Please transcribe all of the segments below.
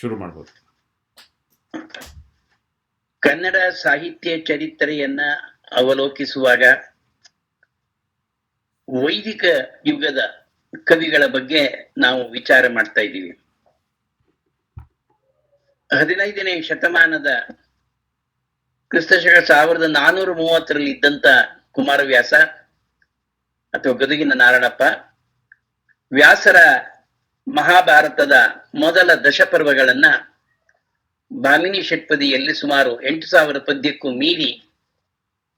ಶುರು ಮಾಡ್ಬೋದು. ಕನ್ನಡ ಸಾಹಿತ್ಯ ಚರಿತ್ರೆಯನ್ನ ಅವಲೋಕಿಸುವಾಗ ವೈದಿಕ ಯುಗದ ಕವಿಗಳ ಬಗ್ಗೆ ನಾವು ವಿಚಾರ ಮಾಡ್ತಾ ಇದ್ದೀವಿ. 15ನೇ ಶತಮಾನದ ಕ್ರಿಸ್ತಶಕ 1430ರಲ್ಲಿ ಇದ್ದಂತ ಕುಮಾರವ್ಯಾಸ ಅಥವಾ ಗದುಗಿನ ನಾರಣಪ್ಪ ವ್ಯಾಸರ ಮಹಾಭಾರತದ ಮೊದಲ ದಶಪರ್ವಗಳನ್ನ ಭಾಮಿನಿ ಷಟ್ಪದಿಯಲ್ಲಿ ಸುಮಾರು 8,000 ಪದ್ಯಕ್ಕೂ ಮೀರಿ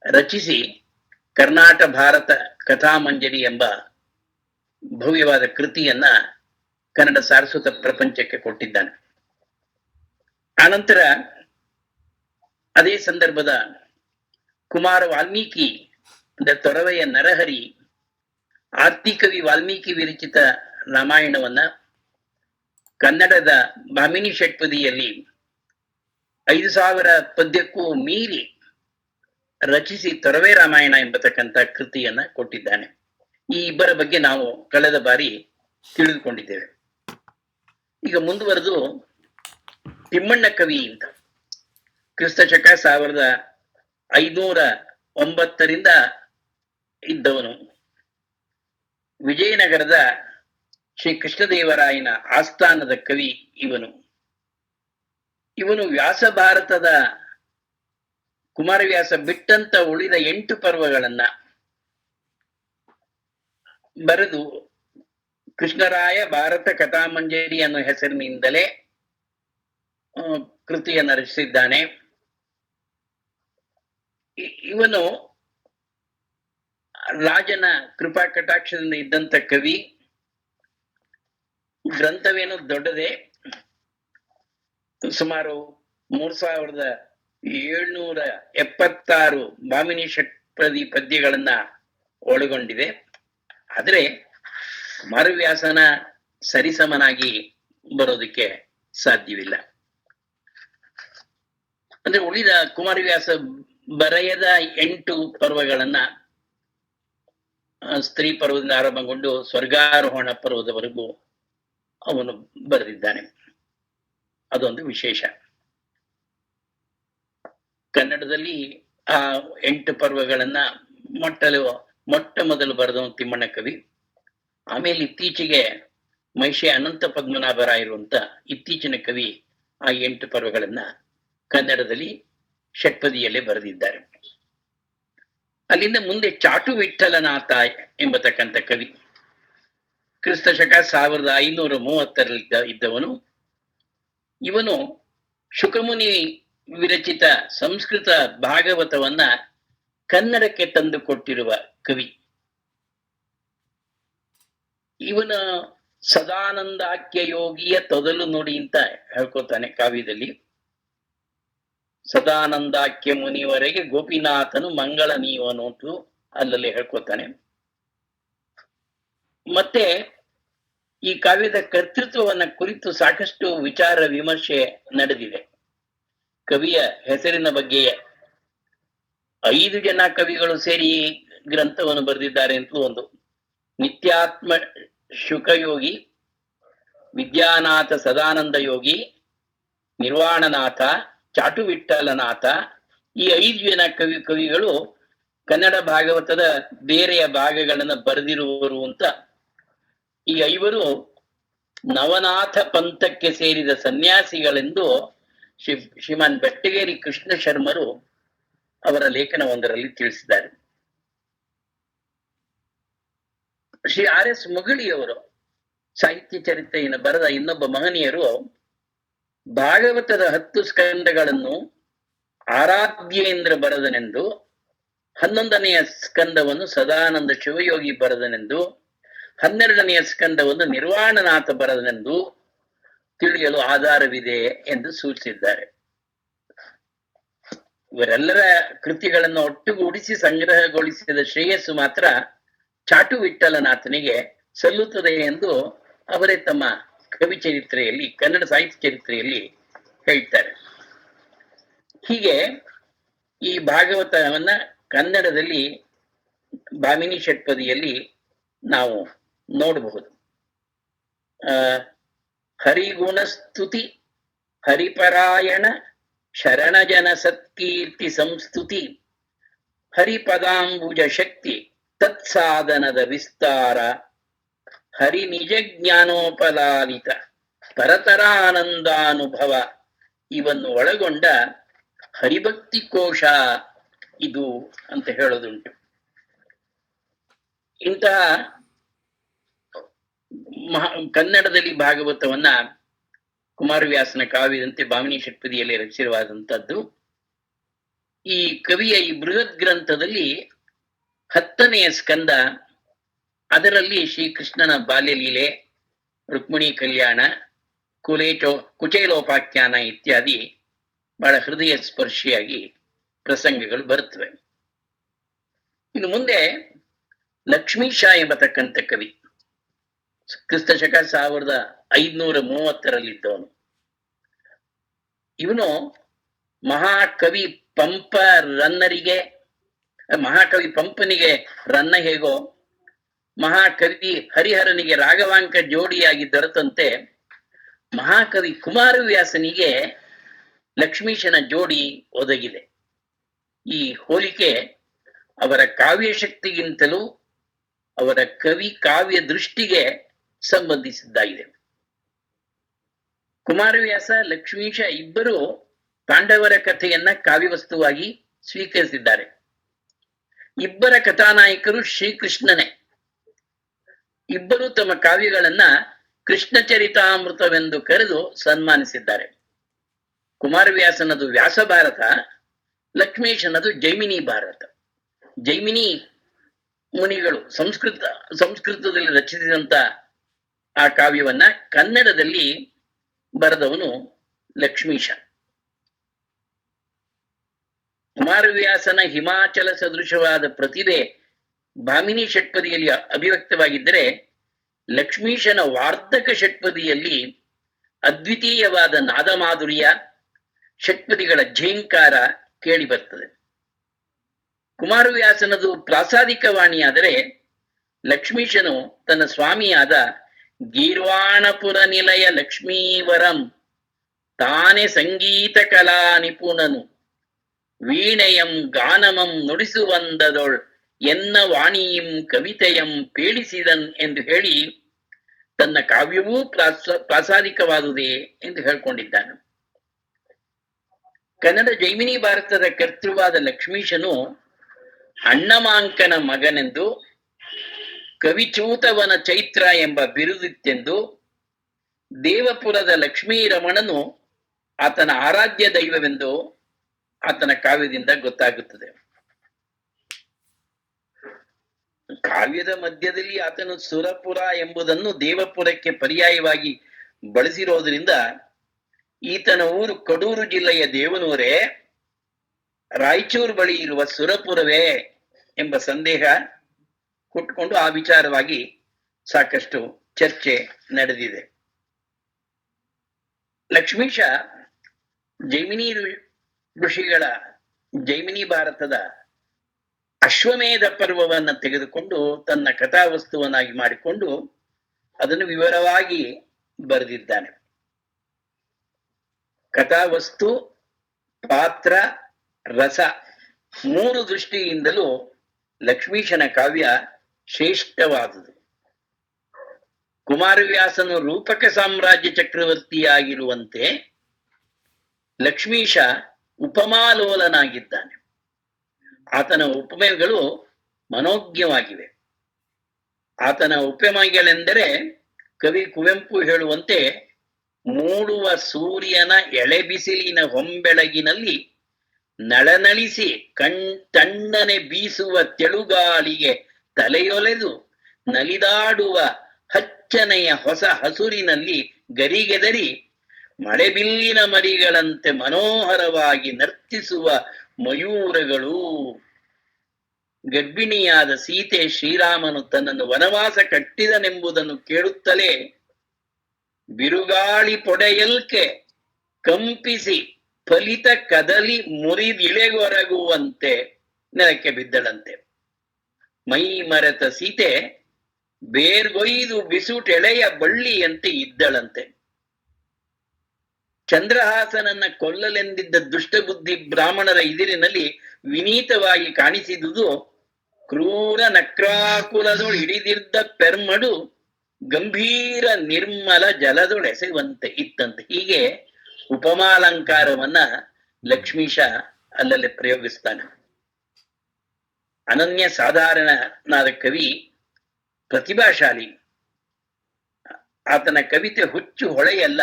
ರಚಿಸಿ ಕರ್ನಾಟ ಭಾರತ ಕಥಾಮಂಜರಿ ಎಂಬ ಭವ್ಯವಾದ ಕೃತಿಯನ್ನ ಕನ್ನಡ ಸಾರಸ್ವತ ಪ್ರಪಂಚಕ್ಕೆ ಕೊಟ್ಟಿದ್ದಾನೆ. ಆನಂತರ ಅದೇ ಸಂದರ್ಭದ ಕುಮಾರ ವಾಲ್ಮೀಕಿ ತೊರವೆಯ ನರಹರಿ ಆದಿಕವಿ ವಾಲ್ಮೀಕಿ ವಿರಚಿತ ರಾಮಾಯಣವನ್ನ ಕನ್ನಡದ ಭಾಮಿನಿ ಷಟ್ಪದಿಯಲ್ಲಿ 5,000 ಪದ್ಯಕ್ಕೂ ಮೀರಿ ರಚಿಸಿ ತೊರವೆ ರಾಮಾಯಣ ಎಂಬತಕ್ಕಂಥ ಕೃತಿಯನ್ನ ಕೊಟ್ಟಿದ್ದಾನೆ. ಈ ಇಬ್ಬರ ಬಗ್ಗೆ ನಾವು ಕಳೆದ ಬಾರಿ ತಿಳಿದುಕೊಂಡಿದ್ದೇವೆ. ಈಗ ಮುಂದುವರೆದು ತಿಮ್ಮಣ್ಣ ಕವಿ ಅಂತ ಕ್ರಿಸ್ತಶಕ 1509ರಿಂದ ಇದ್ದವನು. ವಿಜಯನಗರದ ಶ್ರೀ ಕೃಷ್ಣದೇವರಾಯನ ಆಸ್ಥಾನದ ಕವಿ ಇವನು ವ್ಯಾಸ ಭಾರತದ ಕುಮಾರವ್ಯಾಸ ಬಿಟ್ಟಂತ ಉಳಿದ 8 ಪರ್ವಗಳನ್ನ ಬರೆದು ಕೃಷ್ಣರಾಯ ಭಾರತ ಕಥಾಮಂಜರಿ ಅನ್ನೋ ಹೆಸರಿನಿಂದಲೇ ಕೃತಿಯನ್ನು ರಚಿಸಿದ್ದಾನೆ. ಇವನು ರಾಜನ ಕೃಪಾ ಕಟಾಕ್ಷದಿಂದ ಇದ್ದಂತ ಕವಿ. ಗ್ರಂಥವೇನು ದೊಡ್ಡದೇ, ಸುಮಾರು 3,776 ಭಾಮಿನಿ ಷಟ್ಪದಿ ಪದ್ಯಗಳನ್ನ ಒಳಗೊಂಡಿದೆ. ಆದ್ರೆ ಕುಮಾರವ್ಯಾಸನ ಸರಿಸಮನಾಗಿ ಬರೋದಕ್ಕೆ ಸಾಧ್ಯವಿಲ್ಲ. ಅಂದ್ರೆ ಉಳಿದ ಕುಮಾರವ್ಯಾಸ ಬರೆಯದ 8 ಪರ್ವಗಳನ್ನ ಸ್ತ್ರೀ ಪರ್ವದಿಂದ ಆರಂಭಗೊಂಡು ಸ್ವರ್ಗಾರೋಹಣ ಪರ್ವದವರೆಗೂ ಅವನು ಬರೆದಿದ್ದಾನೆ. ಅದೊಂದು ವಿಶೇಷ. ಕನ್ನಡದಲ್ಲಿ ಆ 8 ಪರ್ವಗಳನ್ನ ಮೊಟ್ಟ ಮೊದಲು ಬರೆದವನು ತಿಮ್ಮಣ್ಣ ಕವಿ. ಆಮೇಲೆ ಇತ್ತೀಚೆಗೆ ಮೈಷೆ ಅನಂತ ಪದ್ಮನಾಭರಾಯರುವಂತ ಇತ್ತೀಚಿನ ಕವಿ ಆ 8 ಪರ್ವಗಳನ್ನ ಕನ್ನಡದಲ್ಲಿ ಷಟ್ಪದಿಯಲ್ಲೇ ಬರೆದಿದ್ದಾರೆ. ಅಲ್ಲಿಂದ ಮುಂದೆ ಚಾಟು ವಿಠಲನಾಥ ಎಂಬತಕ್ಕಂಥ ಕವಿ ಕ್ರಿಸ್ತಶಕ 1530ರಲ್ಲಿ ಇದ್ದವನು. ಇವನು ಶುಕಮುನಿ ವಿರಚಿತ ಸಂಸ್ಕೃತ ಭಾಗವತವನ್ನ ಕನ್ನಡಕ್ಕೆ ತಂದು ಕೊಟ್ಟಿರುವ ಕವಿ. ಇವನ ಸದಾನಂದಾಖ್ಯ ಯೋಗಿಯ ತೊದಲು ನುಡಿ ಅಂತ ಹೇಳ್ಕೊತಾನೆ ಕಾವ್ಯದಲ್ಲಿ. ಸದಾನಂದಾಖ್ಯ ಮುನಿವರೆಗೆ ಗೋಪಿನಾಥನು ಮಂಗಳ ನೀವನು ಅಂತ ಅಲ್ಲಲ್ಲಿ ಹೇಳ್ಕೊತಾನೆ. ಮತ್ತೆ ಈ ಕಾವ್ಯದ ಕರ್ತೃತ್ವವನ್ನ ಕುರಿತು ಸಾಕಷ್ಟು ವಿಚಾರ ವಿಮರ್ಶೆ ನಡೆದಿದೆ. ಕವಿಯ ಹೆಸರಿನ ಬಗ್ಗೆ 5 ಜನ ಕವಿಗಳು ಸೇರಿ ಗ್ರಂಥವನ್ನು ಬರೆದಿದ್ದಾರೆ ಅಂತ ಒಂದು. ನಿತ್ಯಾತ್ಮ ಶುಕಯೋಗಿ, ವಿದ್ಯಾನಾಥ ಸದಾನಂದ ಯೋಗಿ, ನಿರ್ವಾಣನಾಥ, ಚಾಟು ವಿಠಲನಾಥ, ಈ 5 ಜನ ಕವಿಗಳು ಕನ್ನಡ ಭಾಗವತದ ಬೇರೆಯ ಭಾಗಗಳನ್ನ ಬರೆದಿರುವರು ಅಂತ. ಈ 5 ನವನಾಥ ಪಂಥಕ್ಕೆ ಸೇರಿದ ಸನ್ಯಾಸಿಗಳೆಂದು ಶ್ರೀಮಾನ್ ಬೆಟ್ಟಗೇರಿ ಕೃಷ್ಣ ಶರ್ಮರು ಅವರ ಲೇಖನವೊಂದರಲ್ಲಿ ತಿಳಿಸಿದ್ದಾರೆ. ಶ್ರೀ RS ಮುಗಳಿಯವರು ಸಾಹಿತ್ಯ ಚರಿತ್ರೆಯನ್ನು ಬರೆದ ಇನ್ನೊಬ್ಬ ಮಹನೀಯರು ಭಾಗವತದ 10 ಸ್ಕಂದಗಳನ್ನು ಆರಾಧ್ಯೇಂದ್ರ ಬರೆದನೆಂದು, 11ನೆಯ ಸ್ಕಂದವನ್ನು ಸದಾನಂದ ಶಿವಯೋಗಿ ಬರೆದನೆಂದು, 12ನೆಯ ಸ್ಕಂದವನ್ನು ನಿರ್ವಾಣನಾಥ ಬರೆದನೆಂದು ತಿಳಿಯಲು ಆಧಾರವಿದೆ ಎಂದು ಸೂಚಿಸಿದ್ದಾರೆ. ಇವರೆಲ್ಲರ ಕೃತಿಗಳನ್ನು ಒಟ್ಟುಗೂಡಿಸಿ ಸಂಗ್ರಹಗೊಳಿಸಿದ ಶ್ರೇಯಸ್ಸು ಮಾತ್ರ ಚಾಟು ವಿಠಲನಾಥನಿಗೆ ಸಲ್ಲುತ್ತದೆ ಎಂದು ಅವರೇ ತಮ್ಮ ಕವಿ ಚರಿತ್ರೆಯಲ್ಲಿ, ಕನ್ನಡ ಸಾಹಿತ್ಯ ಚರಿತ್ರೆಯಲ್ಲಿ ಹೇಳ್ತಾರೆ. ಹೀಗೆ ಈ ಭಾಗವತವನ್ನ ಕನ್ನಡದಲ್ಲಿ ಭಾಮಿನಿ ಷಟ್ಪದಿಯಲ್ಲಿ ನಾವು ನೋಡಬಹುದು. ಹರಿಗುಣ ಸ್ತುತಿ ಹರಿಪರಾಯಣ ಶರಣಜನ ಸತ್ಕೀರ್ತಿ ಸಂಸ್ತುತಿ ಹರಿಪದಾಂಬುಜ ಶಕ್ತಿ ತತ್ಸಾಧನದ ವಿಸ್ತಾರ ಹರಿ ನಿಜ ಜ್ಞಾನೋಪಲಾಲಿತ ಪರತರಾನಂದಾನುಭವ ಇವನ್ನು ಒಳಗೊಂಡ ಹರಿಭಕ್ತಿ ಕೋಶ ಇದು ಅಂತ ಹೇಳೋದುಂಟು. ಇಂತಹ ಕನ್ನಡದಲ್ಲಿ ಭಾಗವತವನ್ನ ಕುಮಾರವ್ಯಾಸನ ಕಾವ್ಯದಂತೆ ಭಾಮಿನಿ ಷಟ್ಪದಿಯಲ್ಲಿ ರಚಿತವಾದಂಥದ್ದು. ಈ ಕವಿಯ ಈ ಬೃಹತ್ ಗ್ರಂಥದಲ್ಲಿ 10ನೆಯ ಸ್ಕಂದ, ಅದರಲ್ಲಿ ಶ್ರೀಕೃಷ್ಣನ ಬಾಲ್ಯಲೀಲೆ, ರುಕ್ಮಿಣಿ ಕಲ್ಯಾಣ, ಕುಚೇಲೋಪಾಖ್ಯಾನ ಇತ್ಯಾದಿ ಬಹಳ ಹೃದಯ ಸ್ಪರ್ಶಿಯಾಗಿ ಪ್ರಸಂಗಗಳು ಬರುತ್ತವೆ. ಇನ್ನು ಮುಂದೆ ಲಕ್ಷ್ಮೀಶ ಎಂಬತಕ್ಕಂಥ ಕವಿ, ಕ್ರಿಸ್ತ ಶಕ 1530ರಲ್ಲಿದ್ದವನು. ಇವನು ಮಹಾಕವಿ ಪಂಪನಿಗೆ ರನ್ನ ಹೇಗೋ ಮಹಾಕವಿ ಹರಿಹರನಿಗೆ ರಾಘವಾಂಕ ಜೋಡಿಯಾಗಿ ದೊರೆತಂತೆ ಮಹಾಕವಿ ಕುಮಾರವ್ಯಾಸನಿಗೆ ಲಕ್ಷ್ಮೀಶನ ಜೋಡಿ ಒದಗಿದೆ. ಈ ಹೋಲಿಕೆ ಅವರ ಕಾವ್ಯ ಶಕ್ತಿಗಿಂತಲೂ ಅವರ ಕವಿ ಕಾವ್ಯ ದೃಷ್ಟಿಗೆ ಸಂಬಂಧಿಸಿದ್ದಾಗಿದೆ. ಕುಮಾರವ್ಯಾಸ, ಲಕ್ಷ್ಮೀಶ ಇಬ್ಬರು ಪಾಂಡವರ ಕಥೆಯನ್ನ ಕಾವ್ಯವಸ್ತುವಾಗಿ ಸ್ವೀಕರಿಸಿದ್ದಾರೆ. ಇಬ್ಬರ ಕಥಾನಾಯಕರು ಶ್ರೀಕೃಷ್ಣನೇ. ಇಬ್ಬರು ತಮ್ಮ ಕಾವ್ಯಗಳನ್ನ ಕೃಷ್ಣ ಚರಿತಾಮೃತವೆಂದು ಕರೆದು ಸನ್ಮಾನಿಸಿದ್ದಾರೆ. ಕುಮಾರವ್ಯಾಸನದು ವ್ಯಾಸ ಭಾರತ, ಲಕ್ಷ್ಮೀಶನದು ಜೈಮಿನಿ ಭಾರತ. ಜೈಮಿನಿ ಮುನಿಗಳು ಸಂಸ್ಕೃತದಲ್ಲಿ ರಚಿಸಿದಂತ ಆ ಕಾವ್ಯವನ್ನ ಕನ್ನಡದಲ್ಲಿ ಬರೆದವನು ಲಕ್ಷ್ಮೀಶ. ಕುಮಾರವ್ಯಾಸನ ಹಿಮಾಚಲ ಸದೃಶವಾದ ಪ್ರತಿಭೆ ಭಾಮಿನಿ ಷಟ್ಪದಿಯಲ್ಲಿ ಅಭಿವ್ಯಕ್ತವಾಗಿದ್ದರೆ, ಲಕ್ಷ್ಮೀಶನ ವಾರ್ಧಕ ಷಟ್ಪದಿಯಲ್ಲಿ ಅದ್ವಿತೀಯವಾದ ನಾದಮಾಧುರ್ಯ, ಷಟ್ಪದಿಗಳ ಝೇಂಕಾರ ಕೇಳಿ ಬರ್ತದೆ. ಕುಮಾರವ್ಯಾಸನದು ಪ್ರಾಸಾದಿಕ ವಾಣಿಯಾದರೆ, ಲಕ್ಷ್ಮೀಶನು ತನ್ನ ಸ್ವಾಮಿಯಾದ ಗೀರ್ವಾಣಪುರ ನಿಲಯ ಲಕ್ಷ್ಮೀವರಂ ತಾನೇ ಸಂಗೀತ ಕಲಾ ನಿಪುಣನು ವೀಣೆಯಂ ಗಾನಮಂ ನುಡಿಸುವಂದದೊಳ್ ಎನ್ನ ವಾಣಿಯಂ ಕವಿತೆಯಂ ಪೇಳಿಸಿದನ್ ಎಂದು ಹೇಳಿ ತನ್ನ ಕಾವ್ಯವೂ ಪ್ರಾಸಾದಿಕವಾದುದೇ ಎಂದು ಹೇಳ್ಕೊಂಡಿದ್ದಾನೆ. ಕನ್ನಡ ಜೈಮಿನಿ ಭಾರತದ ಕರ್ತೃವಾದ ಲಕ್ಷ್ಮೀಶನು ಅಣ್ಣಮಾಂಕನ ಮಗನೆಂದು, ಕವಿಚೂತವನ ಚೈತ್ರ ಎಂಬ ಬಿರುದಿತ್ತೆಂದು, ದೇವಪುರದ ಲಕ್ಷ್ಮೀರಮಣನು ಆತನ ಆರಾಧ್ಯ ದೈವವೆಂದು ಆತನ ಕಾವ್ಯದಿಂದ ಗೊತ್ತಾಗುತ್ತದೆ. ಕಾವ್ಯದ ಮಧ್ಯದಲ್ಲಿ ಆತನು ಸುರಪುರ ಎಂಬುದನ್ನು ದೇವಪುರಕ್ಕೆ ಪರ್ಯಾಯವಾಗಿ ಬಳಸಿರೋದ್ರಿಂದ ಈತನ ಊರು ಕಡೂರು ಜಿಲ್ಲೆಯ ದೇವನೂರೇ, ರಾಯಚೂರು ಬಳಿ ಇರುವ ಸುರಪುರವೇ ಎಂಬ ಸಂದೇಹ ಹುಟ್ಟುಕೊಂಡು ಆ ವಿಚಾರವಾಗಿ ಸಾಕಷ್ಟು ಚರ್ಚೆ ನಡೆದಿದೆ. ಲಕ್ಷ್ಮೀಶ ಜೈಮಿನಿ ಋಷಿಗಳ ಜೈಮಿನಿ ಭಾರತದ ಅಶ್ವಮೇಧ ಪರ್ವವನ್ನು ತೆಗೆದುಕೊಂಡು ತನ್ನ ಕಥಾವಸ್ತುವನ್ನಾಗಿ ಮಾಡಿಕೊಂಡು ಅದನ್ನು ವಿವರವಾಗಿ ಬರೆದಿದ್ದಾನೆ. ಕಥಾವಸ್ತು, ಪಾತ್ರ, ರಸ 3 ದೃಷ್ಟಿಯಿಂದಲೂ ಲಕ್ಷ್ಮೀಶನ ಕಾವ್ಯ ಶ್ರೇಷ್ಠವಾದುದು. ಕುಮಾರವ್ಯಾಸನು ರೂಪಕ ಸಾಮ್ರಾಜ್ಯ ಚಕ್ರವರ್ತಿಯಾಗಿರುವಂತೆ ಲಕ್ಷ್ಮೀಶ ಉಪಮಾಲೋಲನಾಗಿದ್ದಾನೆ. ಆತನ ಉಪಮೆಗಳು ಮನೋಜ್ಞವಾಗಿವೆ. ಆತನ ಉಪಮೆಗಳೆಂದರೆ ಕವಿ ಕುವೆಂಪು ಹೇಳುವಂತೆ, ಮೂಡುವ ಸೂರ್ಯನ ಎಳೆಬಿಸಿಲಿನ ಹೊಂಬೆಳಗಿನಲ್ಲಿ ನಳನಳಿಸಿ ತಣ್ಣನೆ ಬೀಸುವ ತೆಳುಗಾಳಿಗೆ ತಲೆಯೊಲೆದು ನಲಿದಾಡುವ ಹಚ್ಚನೆಯ ಹೊಸ ಹಸುರಿನಲ್ಲಿ ಗರಿಗೆದರಿ ಮಳೆಬಿಲ್ಲಿನ ಮರಿಗಳಂತೆ ಮನೋಹರವಾಗಿ ನರ್ತಿಸುವ ಮಯೂರಗಳು. ಗರ್ಭಿಣಿಯಾದ ಸೀತೆ ಶ್ರೀರಾಮನು ತನ್ನನ್ನು ವನವಾಸ ಕಟ್ಟಿದನೆಂಬುದನ್ನು ಕೇಳುತ್ತಲೇ ಬಿರುಗಾಳಿ ಪೊಡೆಯಲ್ಕೆ ಕಂಪಿಸಿ ಫಲಿತ ಕದಲಿ ಮುರಿದಿಳೆಗೊರಗುವಂತೆ ನೆಲಕ್ಕೆ ಬಿದ್ದಳಂತೆ. ಮೈ ಮರೆತ ಸೀತೆ ಬೇರ್ಗೊಯ್ದು ಬಿಸುಟೆಳೆಯ ಬಳ್ಳಿಯಂತೆ ಇದ್ದಳಂತೆ. ಚಂದ್ರಹಾಸನನ್ನ ಕೊಲ್ಲಲೆಂದಿದ್ದ ದುಷ್ಟಬುದ್ಧಿ ಬ್ರಾಹ್ಮಣರ ಎದುರಿನಲ್ಲಿ ವಿನೀತವಾಗಿ ಕಾಣಿಸಿದುದು ಕ್ರೂರ ನಕ್ರಾಕುಲದೊಳು ಹಿಡಿದಿದ್ದ ಪೆರ್ಮಡು ಗಂಭೀರ ನಿರ್ಮಲ ಜಲದೊಳೆಸೆವಂತೆ ಇತ್ತಂತೆ. ಹೀಗೆ ಉಪಮಾಲಂಕಾರವನ್ನ ಲಕ್ಷ್ಮೀಶ ಅಲ್ಲಲ್ಲಿ ಪ್ರಯೋಗಿಸ್ತಾನೆ. ಅನನ್ಯ ಸಾಧಾರಣನಾದ ಕವಿ, ಪ್ರತಿಭಾಶಾಲಿ. ಆತನ ಕವಿತೆ ಹುಚ್ಚು ಹೊಳೆಯಲ್ಲ,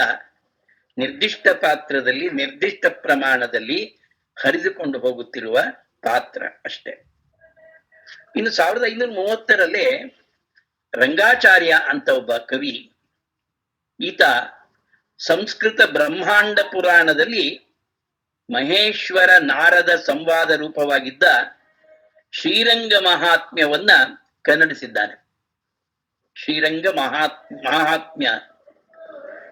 ನಿರ್ದಿಷ್ಟ ಪಾತ್ರದಲ್ಲಿ ನಿರ್ದಿಷ್ಟ ಪ್ರಮಾಣದಲ್ಲಿ ಹರಿದುಕೊಂಡು ಹೋಗುತ್ತಿರುವ ಪಾತ್ರ ಅಷ್ಟೆ. ಇನ್ನು 1530 ರಂಗಾಚಾರ್ಯ ಅಂತ ಒಬ್ಬ ಕವಿ, ಈತ ಸಂಸ್ಕೃತ ಬ್ರಹ್ಮಾಂಡ ಪುರಾಣದಲ್ಲಿ ಮಹೇಶ್ವರ ನಾರದ ಸಂವಾದ ರೂಪವಾಗಿದ್ದ ಶ್ರೀರಂಗ ಮಹಾತ್ಮ್ಯವನ್ನ ಕನ್ನಡಿಸಿದ್ದಾನೆ. ಶ್ರೀರಂಗ ಮಹಾತ್ಮ್ಯ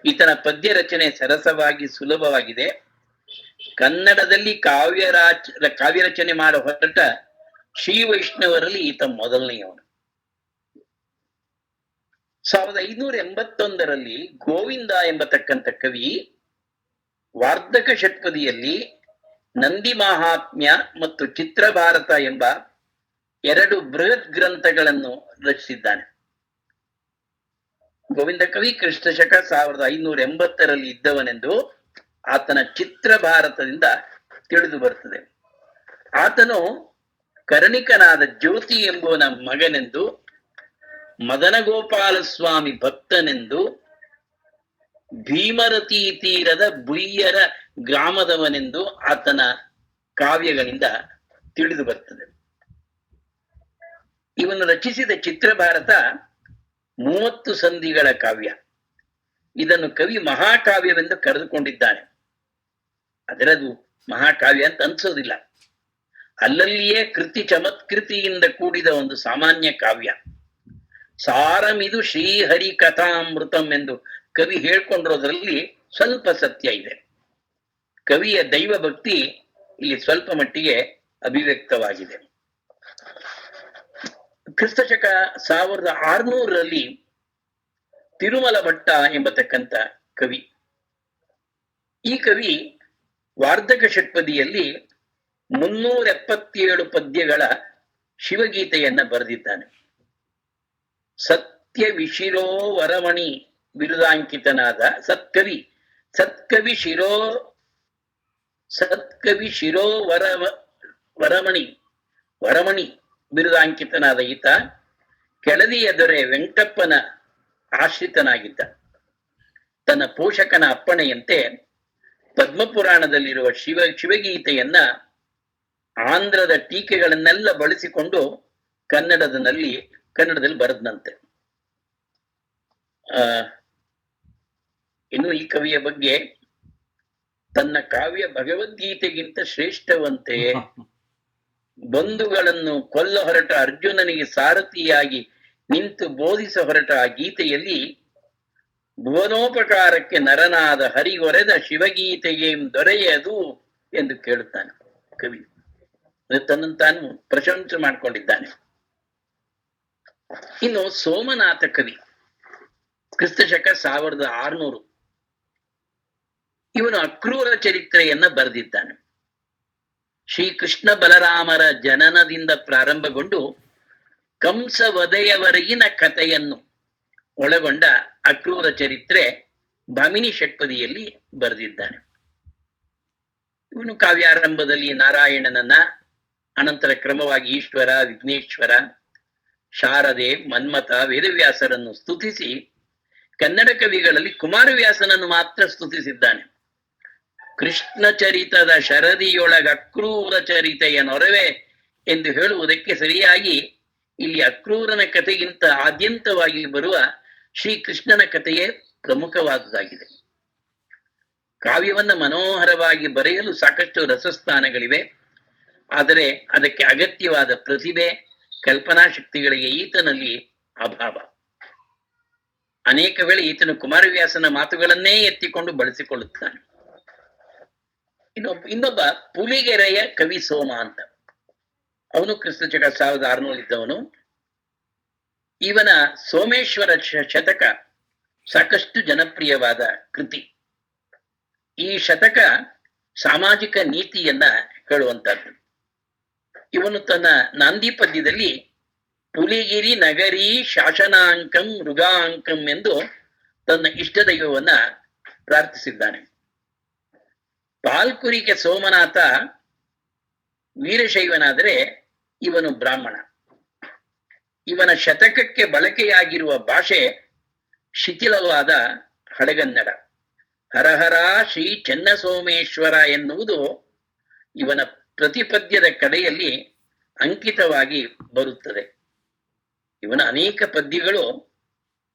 ಈತನ ಪದ್ಯ ರಚನೆ ಸರಸವಾಗಿ ಸುಲಭವಾಗಿದೆ. ಕನ್ನಡದಲ್ಲಿ ಕಾವ್ಯ ರಚನೆ ಮಾಡ ಹೊರಟ ಶ್ರೀ ವೈಷ್ಣವರಲ್ಲಿ ಈತ ಮೊದಲನೆಯವನು. 1581 ಗೋವಿಂದ ಎಂಬತಕ್ಕಂಥ ಕವಿ ವಾರ್ಧಕ ಷಟ್ಪದಿಯಲ್ಲಿ ನಂದಿ ಮಹಾತ್ಮ್ಯ ಮತ್ತು ಚಿತ್ರಭಾರತ ಎಂಬ 2 ಬೃಹತ್ ಗ್ರಂಥಗಳನ್ನು ರಚಿಸಿದ್ದಾನೆ. ಗೋವಿಂದ ಕವಿ ಕ್ರಿಸ್ತಶಕ 1580 ಇದ್ದವನೆಂದು ಆತನ ಚಿತ್ರಭಾರತದಿಂದ ತಿಳಿದು ಬರುತ್ತದೆ. ಆತನು ಕರ್ಣಿಕನಾದ ಜ್ಯೋತಿ ಎಂಬುವನ ಮಗನೆಂದು, ಮದನಗೋಪಾಲ ಸ್ವಾಮಿ ಭಕ್ತನೆಂದು, ಭೀಮರತಿ ತೀರದ ಬುಯ್ಯರ ಗ್ರಾಮದವನೆಂದು ಆತನ ಕಾವ್ಯಗಳಿಂದ ತಿಳಿದು ಬರ್ತದೆ. ಇವನು ರಚಿಸಿದ ಚಿತ್ರಭಾರತ 30 ಸಂಧಿಗಳ ಕಾವ್ಯ. ಇದನ್ನು ಕವಿ ಮಹಾಕಾವ್ಯವೆಂದು ಕರೆದುಕೊಂಡಿದ್ದಾನೆ. ಅದರದು ಮಹಾಕಾವ್ಯ ಅಂತ ಅನ್ಸೋದಿಲ್ಲ. ಅಲ್ಲಲ್ಲಿಯೇ ಕೃತಿ ಚಮತ್ಕೃತಿಯಿಂದ ಕೂಡಿದ ಒಂದು ಸಾಮಾನ್ಯ ಕಾವ್ಯ. ಸಾರಮಿದು ಶ್ರೀಹರಿ ಕಥಾಮೃತಂ ಎಂದು ಕವಿ ಹೇಳ್ಕೊಂಡಿರೋದ್ರಲ್ಲಿ ಸ್ವಲ್ಪ ಸತ್ಯ ಇದೆ. ಕವಿಯ ದೈವ ಭಕ್ತಿ ಇಲ್ಲಿ ಸ್ವಲ್ಪ ಮಟ್ಟಿಗೆ ಅಭಿವ್ಯಕ್ತವಾಗಿದೆ. ಕ್ರಿಸ್ತಶಕ 1600 ತಿರುಮಲ ಭಟ್ಟ ಎಂಬತಕ್ಕಂಥ ಕವಿ. ಈ ಕವಿ ವಾರ್ಧಕ ಷಟ್ಪದಿಯಲ್ಲಿ 377 ಪದ್ಯಗಳ ಶಿವಗೀತೆಯನ್ನ ಬರೆದಿದ್ದಾನೆ. ಸತ್ಯ ವಿಶಿರೋ ವರಮಣಿ ಬಿರುದಾಂಕಿತನಾದ ಸತ್ಕವಿ ಶಿರೋ ವರಮಣಿ ಬಿರುದಾಂಕಿತನಾದ ಈತ ಕೆಳದಿಯ ದೊರೆ ವೆಂಕಟಪ್ಪನ ಆಶ್ರಿತನಾಗಿದ್ದ. ತನ್ನ ಪೋಷಕನ ಅಪ್ಪಣೆಯಂತೆ ಪದ್ಮಪುರಾಣದಲ್ಲಿರುವ ಶಿವಗೀತೆಯನ್ನ ಆಂಧ್ರದ ಟೀಕೆಗಳನ್ನೆಲ್ಲ ಬಳಸಿಕೊಂಡು ಕನ್ನಡದಲ್ಲಿ ಬರೆದನಂತೆ. ಇನ್ನು ಈ ಕವಿಯ ಬಗ್ಗೆ, ತನ್ನ ಕಾವ್ಯ ಭಗವದ್ಗೀತೆಗಿಂತ ಶ್ರೇಷ್ಠವಂತೆ, ಬಂಧುಗಳನ್ನು ಕೊಲ್ಲ ಹೊರಟ ಅರ್ಜುನನಿಗೆ ಸಾರಥಿಯಾಗಿ ನಿಂತು ಬೋಧಿಸ ಹೊರಟ ಆ ಗೀತೆಯಲ್ಲಿ ಭುವನೋಪಕಾರಕ್ಕೆ ನರನಾದ ಹರಿಗೊರೆದ ಶಿವಗೀತೆಗೆ ದೊರೆಯದು ಎಂದು ಕೇಳುತ್ತಾನೆ ಕವಿ. ತನ್ನನ್ನು ತಾನು ಪ್ರಶಂಸೆ ಮಾಡಿಕೊಂಡಿದ್ದಾನೆ. ಇನ್ನು ಸೋಮನಾಥ ಕವಿ, ಕ್ರಿಸ್ತಶಕ 1600. ಇವನು ಅಕ್ರೂರ ಚರಿತ್ರೆಯನ್ನ ಬರೆದಿದ್ದಾನೆ. ಶ್ರೀಕೃಷ್ಣ ಬಲರಾಮರ ಜನನದಿಂದ ಪ್ರಾರಂಭಗೊಂಡು ಕಂಸ ವಧೆಯವರೆಗಿನ ಕಥೆಯನ್ನು ಒಳಗೊಂಡ ಅಕ್ರೂರ ಚರಿತ್ರೆ ಭಾಮಿನಿ ಷಟ್ಪದಿಯಲ್ಲಿ ಬರೆದಿದ್ದಾನೆ. ಇವನು ಕಾವ್ಯಾರಂಭದಲ್ಲಿ ನಾರಾಯಣನನ್ನ, ಅನಂತರ ಕ್ರಮವಾಗಿ ಈಶ್ವರ, ವಿಘ್ನೇಶ್ವರ, ಶಾರದೆ, ಮನ್ಮಥ, ವೇದವ್ಯಾಸರನ್ನು ಸ್ತುತಿಸಿ ಕನ್ನಡ ಕವಿಗಳಲ್ಲಿ ಕುಮಾರವ್ಯಾಸನನ್ನು ಮಾತ್ರ ಸ್ತುತಿಸಿದ್ದಾನೆ. ಕೃಷ್ಣ ಚರಿತದ ಶರದಿಯೊಳಗ ಅಕ್ರೂರ ಚರಿತೆಯ ನೊರವೆ ಎಂದು ಹೇಳುವುದಕ್ಕೆ ಸರಿಯಾಗಿ ಇಲ್ಲಿ ಅಕ್ರೂರನ ಕಥೆಗಿಂತ ಆದ್ಯಂತವಾಗಿ ಬರುವ ಶ್ರೀಕೃಷ್ಣನ ಕಥೆಯೇ ಪ್ರಮುಖವಾದುದಾಗಿದೆ. ಕಾವ್ಯವನ್ನ ಮನೋಹರವಾಗಿ ಬರೆಯಲು ಸಾಕಷ್ಟು ರಸಸ್ಥಾನಗಳಿವೆ. ಆದರೆ ಅದಕ್ಕೆ ಅಗತ್ಯವಾದ ಪ್ರತಿಭೆ, ಕಲ್ಪನಾ ಶಕ್ತಿಗಳಿಗೆ ಈತನಲ್ಲಿ ಅಭಾವ. ಅನೇಕ ವೇಳೆ ಈತನು ಕುಮಾರವ್ಯಾಸನ ಮಾತುಗಳನ್ನೇ ಎತ್ತಿಕೊಂಡು ಬಳಸಿಕೊಳ್ಳುತ್ತಾನೆ. ಇನ್ನೊಬ್ಬ ಪುಲಿಗೆರೆಯ ಕವಿ ಸೋಮ ಅಂತ, ಅವನು ಕ್ರಿಸ್ತಶಕ 1600 ಇದ್ದವನು. ಇವನ ಸೋಮೇಶ್ವರ ಶತಕ ಸಾಕಷ್ಟು ಜನಪ್ರಿಯವಾದ ಕೃತಿ. ಈ ಶತಕ ಸಾಮಾಜಿಕ ನೀತಿಯನ್ನ ಹೇಳುವಂತಹದ್ದು. ಇವನು ತನ್ನ ನಾಂದಿ ಪದ್ಯದಲ್ಲಿ ಪುಲಿಗಿರಿ ನಗರಿ ಶಾಸನಾಂಕಂ ಮೃಗಾಂಕಂ ಎಂದು ತನ್ನ ಇಷ್ಟ ದೈವವನ್ನ ಪ್ರಾರ್ಥಿಸಿದ್ದಾನೆ. ಪಾಲ್ಕುರಿಗೆ ಸೋಮನಾಥ ವೀರಶೈವನಾದರೆ ಇವನು ಬ್ರಾಹ್ಮಣ. ಇವನ ಶತಕಕ್ಕೆ ಬಳಕೆಯಾಗಿರುವ ಭಾಷೆ ಶಿಥಿಲವಾದ ಹಳೆಗನ್ನಡ. ಹರಹರ ಶ್ರೀ ಚೆನ್ನಸೋಮೇಶ್ವರ ಎನ್ನುವುದು ಇವನ ಪ್ರತಿಪದ್ಯದ ಕಡೆಯಲ್ಲಿ ಅಂಕಿತವಾಗಿ ಬರುತ್ತದೆ. ಇವನ ಅನೇಕ ಪದ್ಯಗಳು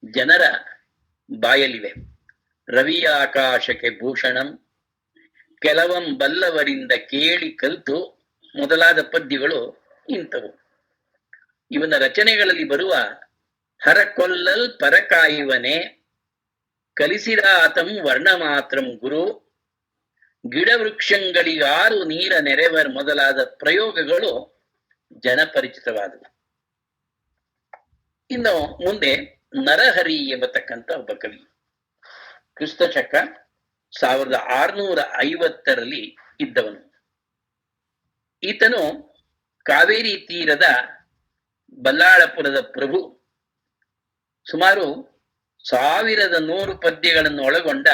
ಜನರ ಬಾಯಲ್ಲಿವೆ. ರವಿಯ ಆಕಾಶಕ್ಕೆ ಭೂಷಣಂ, ಕೆಲವಂ ಬಲ್ಲವರಿಂದ ಕೇಳಿ ಕಲಿತು ಮೊದಲಾದ ಪದ್ಯಗಳು ಇಂಥವು. ಇವನ ರಚನೆಗಳಲ್ಲಿ ಬರುವ ಹರಕೊಲ್ಲಲ್ ಪರಕಾಯುವನೆ, ಕಲಿಸಿರಾತಂ ವರ್ಣ ಮಾತ್ರಂ ಗುರು, ಗಿಡ ವೃಕ್ಷಗಳಿಗಾರು ನೀರ ನೆರೆವರ್ ಮೊದಲಾದ ಪ್ರಯೋಗಗಳು ಜನಪರಿಚಿತವಾದವು. ಇನ್ನು ಮುಂದೆ ನರಹರಿ ಎಂಬತಕ್ಕಂಥ ಒಬ್ಬ ಕವಿ. ಕ್ರಿಸ್ತ ಶಕ 1650 ಇದ್ದವನು. ಈತನು ಕಾವೇರಿ ತೀರದ ಬಲ್ಲಾಳಪುರದ ಪ್ರಭು. ಸುಮಾರು 1100 ಪದ್ಯಗಳನ್ನು ಒಳಗೊಂಡ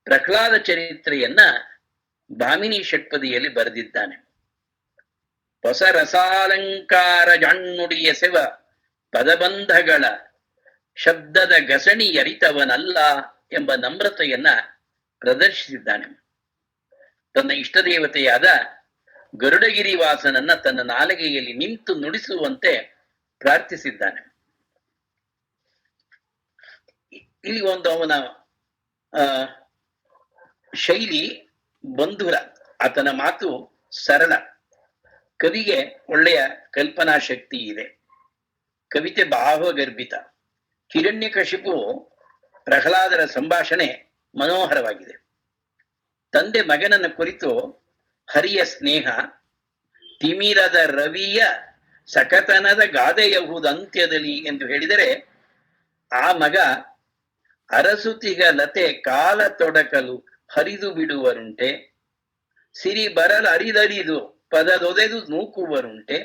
ಪ್ರಹ್ಲಾದ ಚರಿತ್ರೆಯನ್ನ ಭಾಮಿನಿ ಷಟ್ಪದಿಯಲ್ಲಿ ಬರೆದಿದ್ದಾನೆ. ಹೊಸ ರಸಾಲಂಕಾರ ಜಾಣ್ನುಡಿಯ ಸೆವ ಪದಬಂಧಗಳ ಶಬ್ದದ ಗಸಣಿ ಅರಿತವನಲ್ಲ ಎಂಬ ನಮ್ರತೆಯನ್ನ ಪ್ರದರ್ಶಿಸಿದ್ದಾನೆ. ತನ್ನ ಇಷ್ಟ ದೇವತೆಯಾದ ಗರುಡಗಿರಿ ವಾಸನನ್ನ ತನ್ನ ನಾಲಿಗೆಯಲ್ಲಿ ನಿಂತು ನುಡಿಸುವಂತೆ ಪ್ರಾರ್ಥಿಸಿದ್ದಾನೆ. ಇಲ್ಲಿ ಒಂದು ಅವನ ಶೈಲಿ ಬಂಧುರ, ಆತನ ಮಾತು ಸರಳ. ಕವಿಗೆ ಒಳ್ಳೆಯ ಕಲ್ಪನಾ ಶಕ್ತಿ ಇದೆ. ಕವಿತೆ ಭಾವಗರ್ಭಿತ. ಹಿರಣ್ಯಕಶಿಪು ಪ್ರಹ್ಲಾದರ ಸಂಭಾಷಣೆ ಮನೋಹರವಾಗಿದೆ. ತಂದೆ ಮಗನನ್ನ ಕುರಿತು ಹರಿಯ ಸ್ನೇಹ, ತಿಮಿರದ ರವಿಯ ಸಕತನದ ಗಾದೆಯಹುದಂತ್ಯದಲ್ಲಿ ಎಂದು ಹೇಳಿದರೆ, ಆ ಮಗ ಅರಸುತಿಗ ಲತೆ ಕಾಲ ತೊಡಕಲು ಹರಿದು ಬಿಡುವರುಂಟೆ, ಸಿರಿ ಬರಲು ಅರಿದರಿದು ಪದದೊದೆದು ನೂಕುವರುಂಟೆ,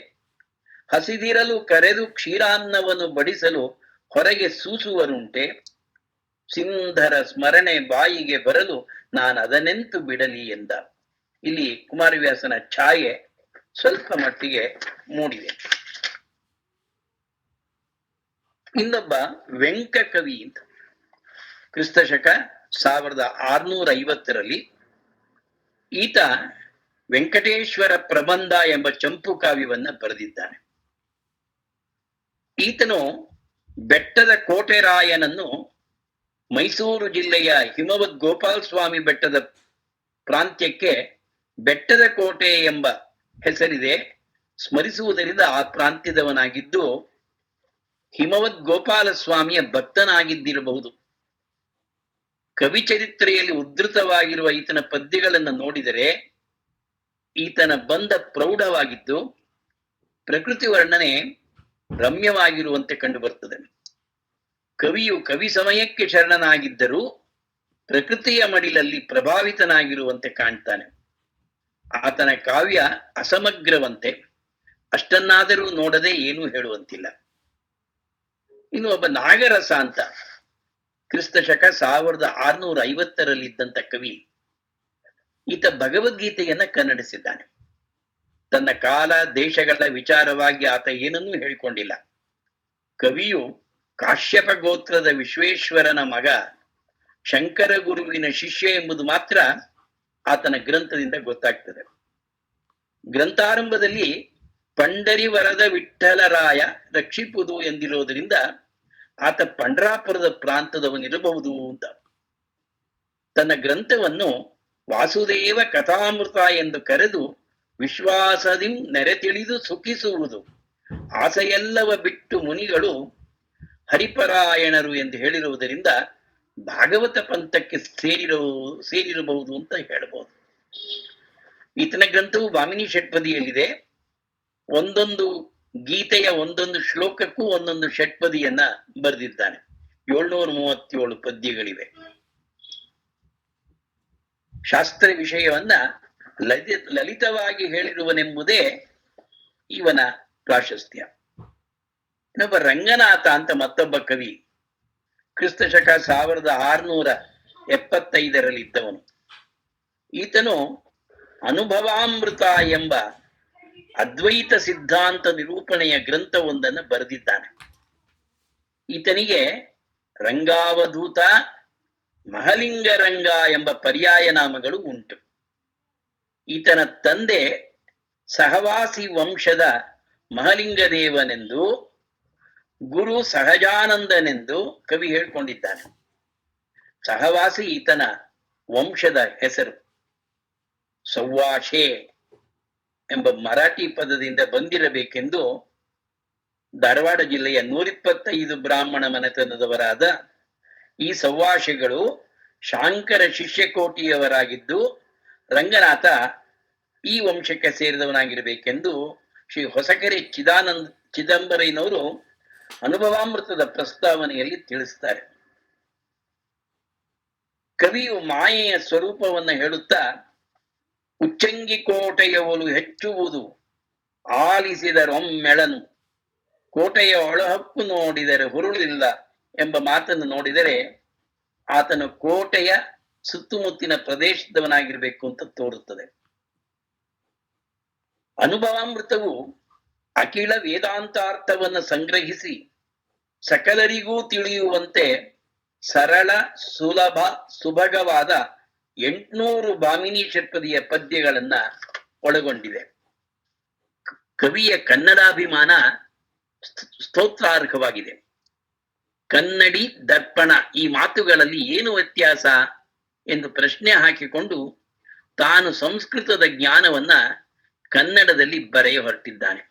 ಹಸಿದಿರಲು ಕರೆದು ಕ್ಷೀರಾನ್ನವನ್ನು ಬಡಿಸಲು ಹೊರಗೆ ಸೂಸುವರುಂಟೆ, ಸಿಂಧರ ಸ್ಮರಣೆ ಬಾಯಿಗೆ ಬರಲು ನಾನು ಅದನ್ನೆಂತು ಬಿಡಲಿ ಎಂದ. ಇಲ್ಲಿ ಕುಮಾರವ್ಯಾಸನ ಛಾಯೆ ಸ್ವಲ್ಪ ಮಟ್ಟಿಗೆ ಮೂಡಿದೆ. ಇನ್ನೊಬ್ಬ ವೆಂಕ ಕವಿ ಅಂತ ಕ್ರಿಸ್ತ ಶಕ 1650 ಈತ ವೆಂಕಟೇಶ್ವರ ಪ್ರಬಂಧ ಎಂಬ ಚಂಪು ಕಾವ್ಯವನ್ನ ಬರೆದಿದ್ದಾನೆ. ಈತನು ಬೆಟ್ಟದ ಕೋಟೆರಾಯನನ್ನು ಮೈಸೂರು ಜಿಲ್ಲೆಯ ಹಿಮವದ್ ಗೋಪಾಲ ಸ್ವಾಮಿ ಬೆಟ್ಟದ ಪ್ರಾಂತ್ಯಕ್ಕೆ ಬೆಟ್ಟದ ಕೋಟೆ ಎಂಬ ಹೆಸರಿದೆ ಸ್ಮರಿಸುವುದರಿಂದ ಆ ಪ್ರಾಂತ್ಯದವನಾಗಿದ್ದು ಹಿಮವದ್ ಗೋಪಾಲ ಸ್ವಾಮಿಯ ಭಕ್ತನಾಗಿದ್ದಿರಬಹುದು. ಕವಿ ಚರಿತ್ರೆಯಲ್ಲಿ ಉದ್ಧೃತವಾಗಿರುವ ಈತನ ಪದ್ಯಗಳನ್ನು ನೋಡಿದರೆ ಈತನ ಬಂಧ ಪ್ರೌಢವಾಗಿದ್ದು ಪ್ರಕೃತಿ ವರ್ಣನೆ ರಮ್ಯವಾಗಿರುವಂತೆ ಕಂಡು ಬರ್ತದೆ. ಕವಿಯು ಕವಿ ಸಮಯಕ್ಕೆ ಶರಣನಾಗಿದ್ದರೂ ಪ್ರಕೃತಿಯ ಮಡಿಲಲ್ಲಿ ಪ್ರಭಾವಿತನಾಗಿರುವಂತೆ ಕಾಣ್ತಾನೆ. ಆತನ ಕಾವ್ಯ ಅಸಮಗ್ರವಂತೆ, ಅಷ್ಟನ್ನಾದರೂ ನೋಡದೆ ಏನೂ ಹೇಳುವಂತಿಲ್ಲ. ಇನ್ನು ಒಬ್ಬ ನಾಗರಸ ಅಂತ ಕ್ರಿಸ್ತ ಶಕ 1650 ಕವಿ. ಈತ ಭಗವದ್ಗೀತೆಯನ್ನ ಕನ್ನಡಿಸಿದ್ದಾನೆ. ತನ್ನ ಕಾಲ ದೇಶಗಳ ವಿಚಾರವಾಗಿ ಆತ ಏನನ್ನೂ ಹೇಳಿಕೊಂಡಿಲ್ಲ. ಕವಿಯು ಕಾಶ್ಯಪ ಗೋತ್ರದ ವಿಶ್ವೇಶ್ವರನ ಮಗ, ಶಂಕರ ಗುರುವಿನ ಶಿಷ್ಯ ಎಂಬುದು ಮಾತ್ರ ಆತನ ಗ್ರಂಥದಿಂದ ಗೊತ್ತಾಗ್ತದೆ. ಗ್ರಂಥಾರಂಭದಲ್ಲಿ ಪಂಡರಿವರದ ವಿಠ್ಠಲರಾಯ ರಕ್ಷಿಪುದು ಎಂದಿರೋದ್ರಿಂದ ಆತ ಪಂಡ್ರಾಪುರದ ಪ್ರಾಂತದವನಿರಬಹುದು ಅಂತ. ತನ್ನ ಗ್ರಂಥವನ್ನು ವಾಸುದೇವ ಕಥಾಮೃತ ಎಂದು ಕರೆದು ವಿಶ್ವಾಸದಿಂ ನೆರೆ ತಿಳಿದು ಸುಖಿಸುವುದು, ಆಸೆಯೆಲ್ಲವ ಬಿಟ್ಟು ಮುನಿಗಳು ಹರಿಪರಾಯಣರು ಎಂದು ಹೇಳಿರುವುದರಿಂದ ಭಾಗವತ ಪಂಥಕ್ಕೆ ಸೇರಿರಬಹುದು ಅಂತ ಹೇಳಬಹುದು. ಈತನ ಗ್ರಂಥವು ಭಾಮಿನಿ ಷಟ್ಪದಿಯಲ್ಲಿದೆ. ಒಂದೊಂದು ಗೀತೆಯ ಒಂದೊಂದು ಶ್ಲೋಕಕ್ಕೂ ಒಂದೊಂದು ಷಟ್ಪದಿಯನ್ನ ಬರೆದಿದ್ದಾನೆ. 737 ಪದ್ಯಗಳಿವೆ. ಶಾಸ್ತ್ರ ವಿಷಯವನ್ನ ಲಲಿತವಾಗಿ ಹೇಳಿರುವನೆಂಬುದೇ ಇವನ ಪ್ರಾಶಸ್ತ್ಯ. ಇನ್ನೊಬ್ಬ ರಂಗನಾಥ ಅಂತ ಮತ್ತೊಬ್ಬ ಕವಿ, ಕ್ರಿಸ್ತ ಶಕ 1675 ಇದ್ದವನು. ಈತನು ಅನುಭವಾಮೃತ ಎಂಬ ಅದ್ವೈತ ಸಿದ್ಧಾಂತ ನಿರೂಪಣೆಯ ಗ್ರಂಥವೊಂದನ್ನು ಬರೆದಿದ್ದಾನೆ. ಈತನಿಗೆ ರಂಗಾವಧೂತ, ಮಹಲಿಂಗರಂಗ ಎಂಬ ಪರ್ಯಾಯ ನಾಮಗಳು ಉಂಟು. ಈತನ ತಂದೆ ಸಹವಾಸಿ ವಂಶದ ಮಹಲಿಂಗದೇವನೆಂದು, ಗುರು ಸಹಜಾನಂದನೆಂದು ಕವಿ ಹೇಳ್ಕೊಂಡಿದ್ದಾನೆ. ಸಹವಾಸಿ ಈತನ ವಂಶದ ಹೆಸರು. ಸೌವಾಶೆ ಎಂಬ ಮರಾಠಿ ಪದದಿಂದ ಬಂದಿರಬೇಕೆಂದು ಧಾರವಾಡ ಜಿಲ್ಲೆಯ 125 ಬ್ರಾಹ್ಮಣ ಮನೆತನದವರಾದ ಈ ಸೌವಾಶೆಗಳು ಶಾಂಕರ ಶಿಷ್ಯಕೋಟಿಯವರಾಗಿದ್ದು, ರಂಗನಾಥ ಈ ವಂಶಕ್ಕೆ ಸೇರಿದವನಾಗಿರಬೇಕೆಂದು ಶ್ರೀ ಹೊಸಕೆರೆ ಚಿದಂಬರಯ್ಯನವರು ಅನುಭವಾಮೃತದ ಪ್ರಸ್ತಾವನೆಯಲ್ಲಿ ತಿಳಿಸ್ತಾರೆ. ಕವಿಯು ಮಾಯೆಯ ಸ್ವರೂಪವನ್ನ ಹೇಳುತ್ತಾ, ಉಚ್ಚಂಗಿ ಕೋಟೆಯ ಒಲು ಹೆಚ್ಚುವುದು ಆಲಿಸಿದರೊಮ್ಮೆಳನು, ಕೋಟೆಯ ಒಳಹಕ್ಕು ನೋಡಿದರೆ ಹುರುಳಿಲ್ಲ ಎಂಬ ಮಾತನ್ನು ನೋಡಿದರೆ ಆತನು ಕೋಟೆಯ ಸುತ್ತಮುತ್ತಿನ ಪ್ರದೇಶದವನಾಗಿರ್ಬೇಕು ಅಂತ ತೋರುತ್ತದೆ. ಅನುಭವಾಮೃತವು ಅಖಿಲ ವೇದಾಂತಾರ್ಥವನ್ನು ಸಂಗ್ರಹಿಸಿ ಸಕಲರಿಗೂ ತಿಳಿಯುವಂತೆ ಸರಳ, ಸುಲಭ, ಸುಭಗವಾದ 800 ಭಾಮಿನಿ ಷಟ್ಪದಿಯ ಪದ್ಯಗಳನ್ನ ಒಳಗೊಂಡಿದೆ. ಕವಿಯ ಕನ್ನಡಾಭಿಮಾನ ಸ್ತೋತ್ರಾರ್ಹವಾಗಿದೆ. ಕನ್ನಡಿ ದರ್ಪಣ ಈ ಮಾತುಗಳಲ್ಲಿ ಏನು ವ್ಯತ್ಯಾಸ ಎಂದು ಪ್ರಶ್ನೆ ಹಾಕಿಕೊಂಡು ತಾನು ಸಂಸ್ಕೃತದ ಜ್ಞಾನವನ್ನ ಕನ್ನಡದಲ್ಲಿ ಬರೆಯ ಹೊರಟಿದ್ದಾನೆ.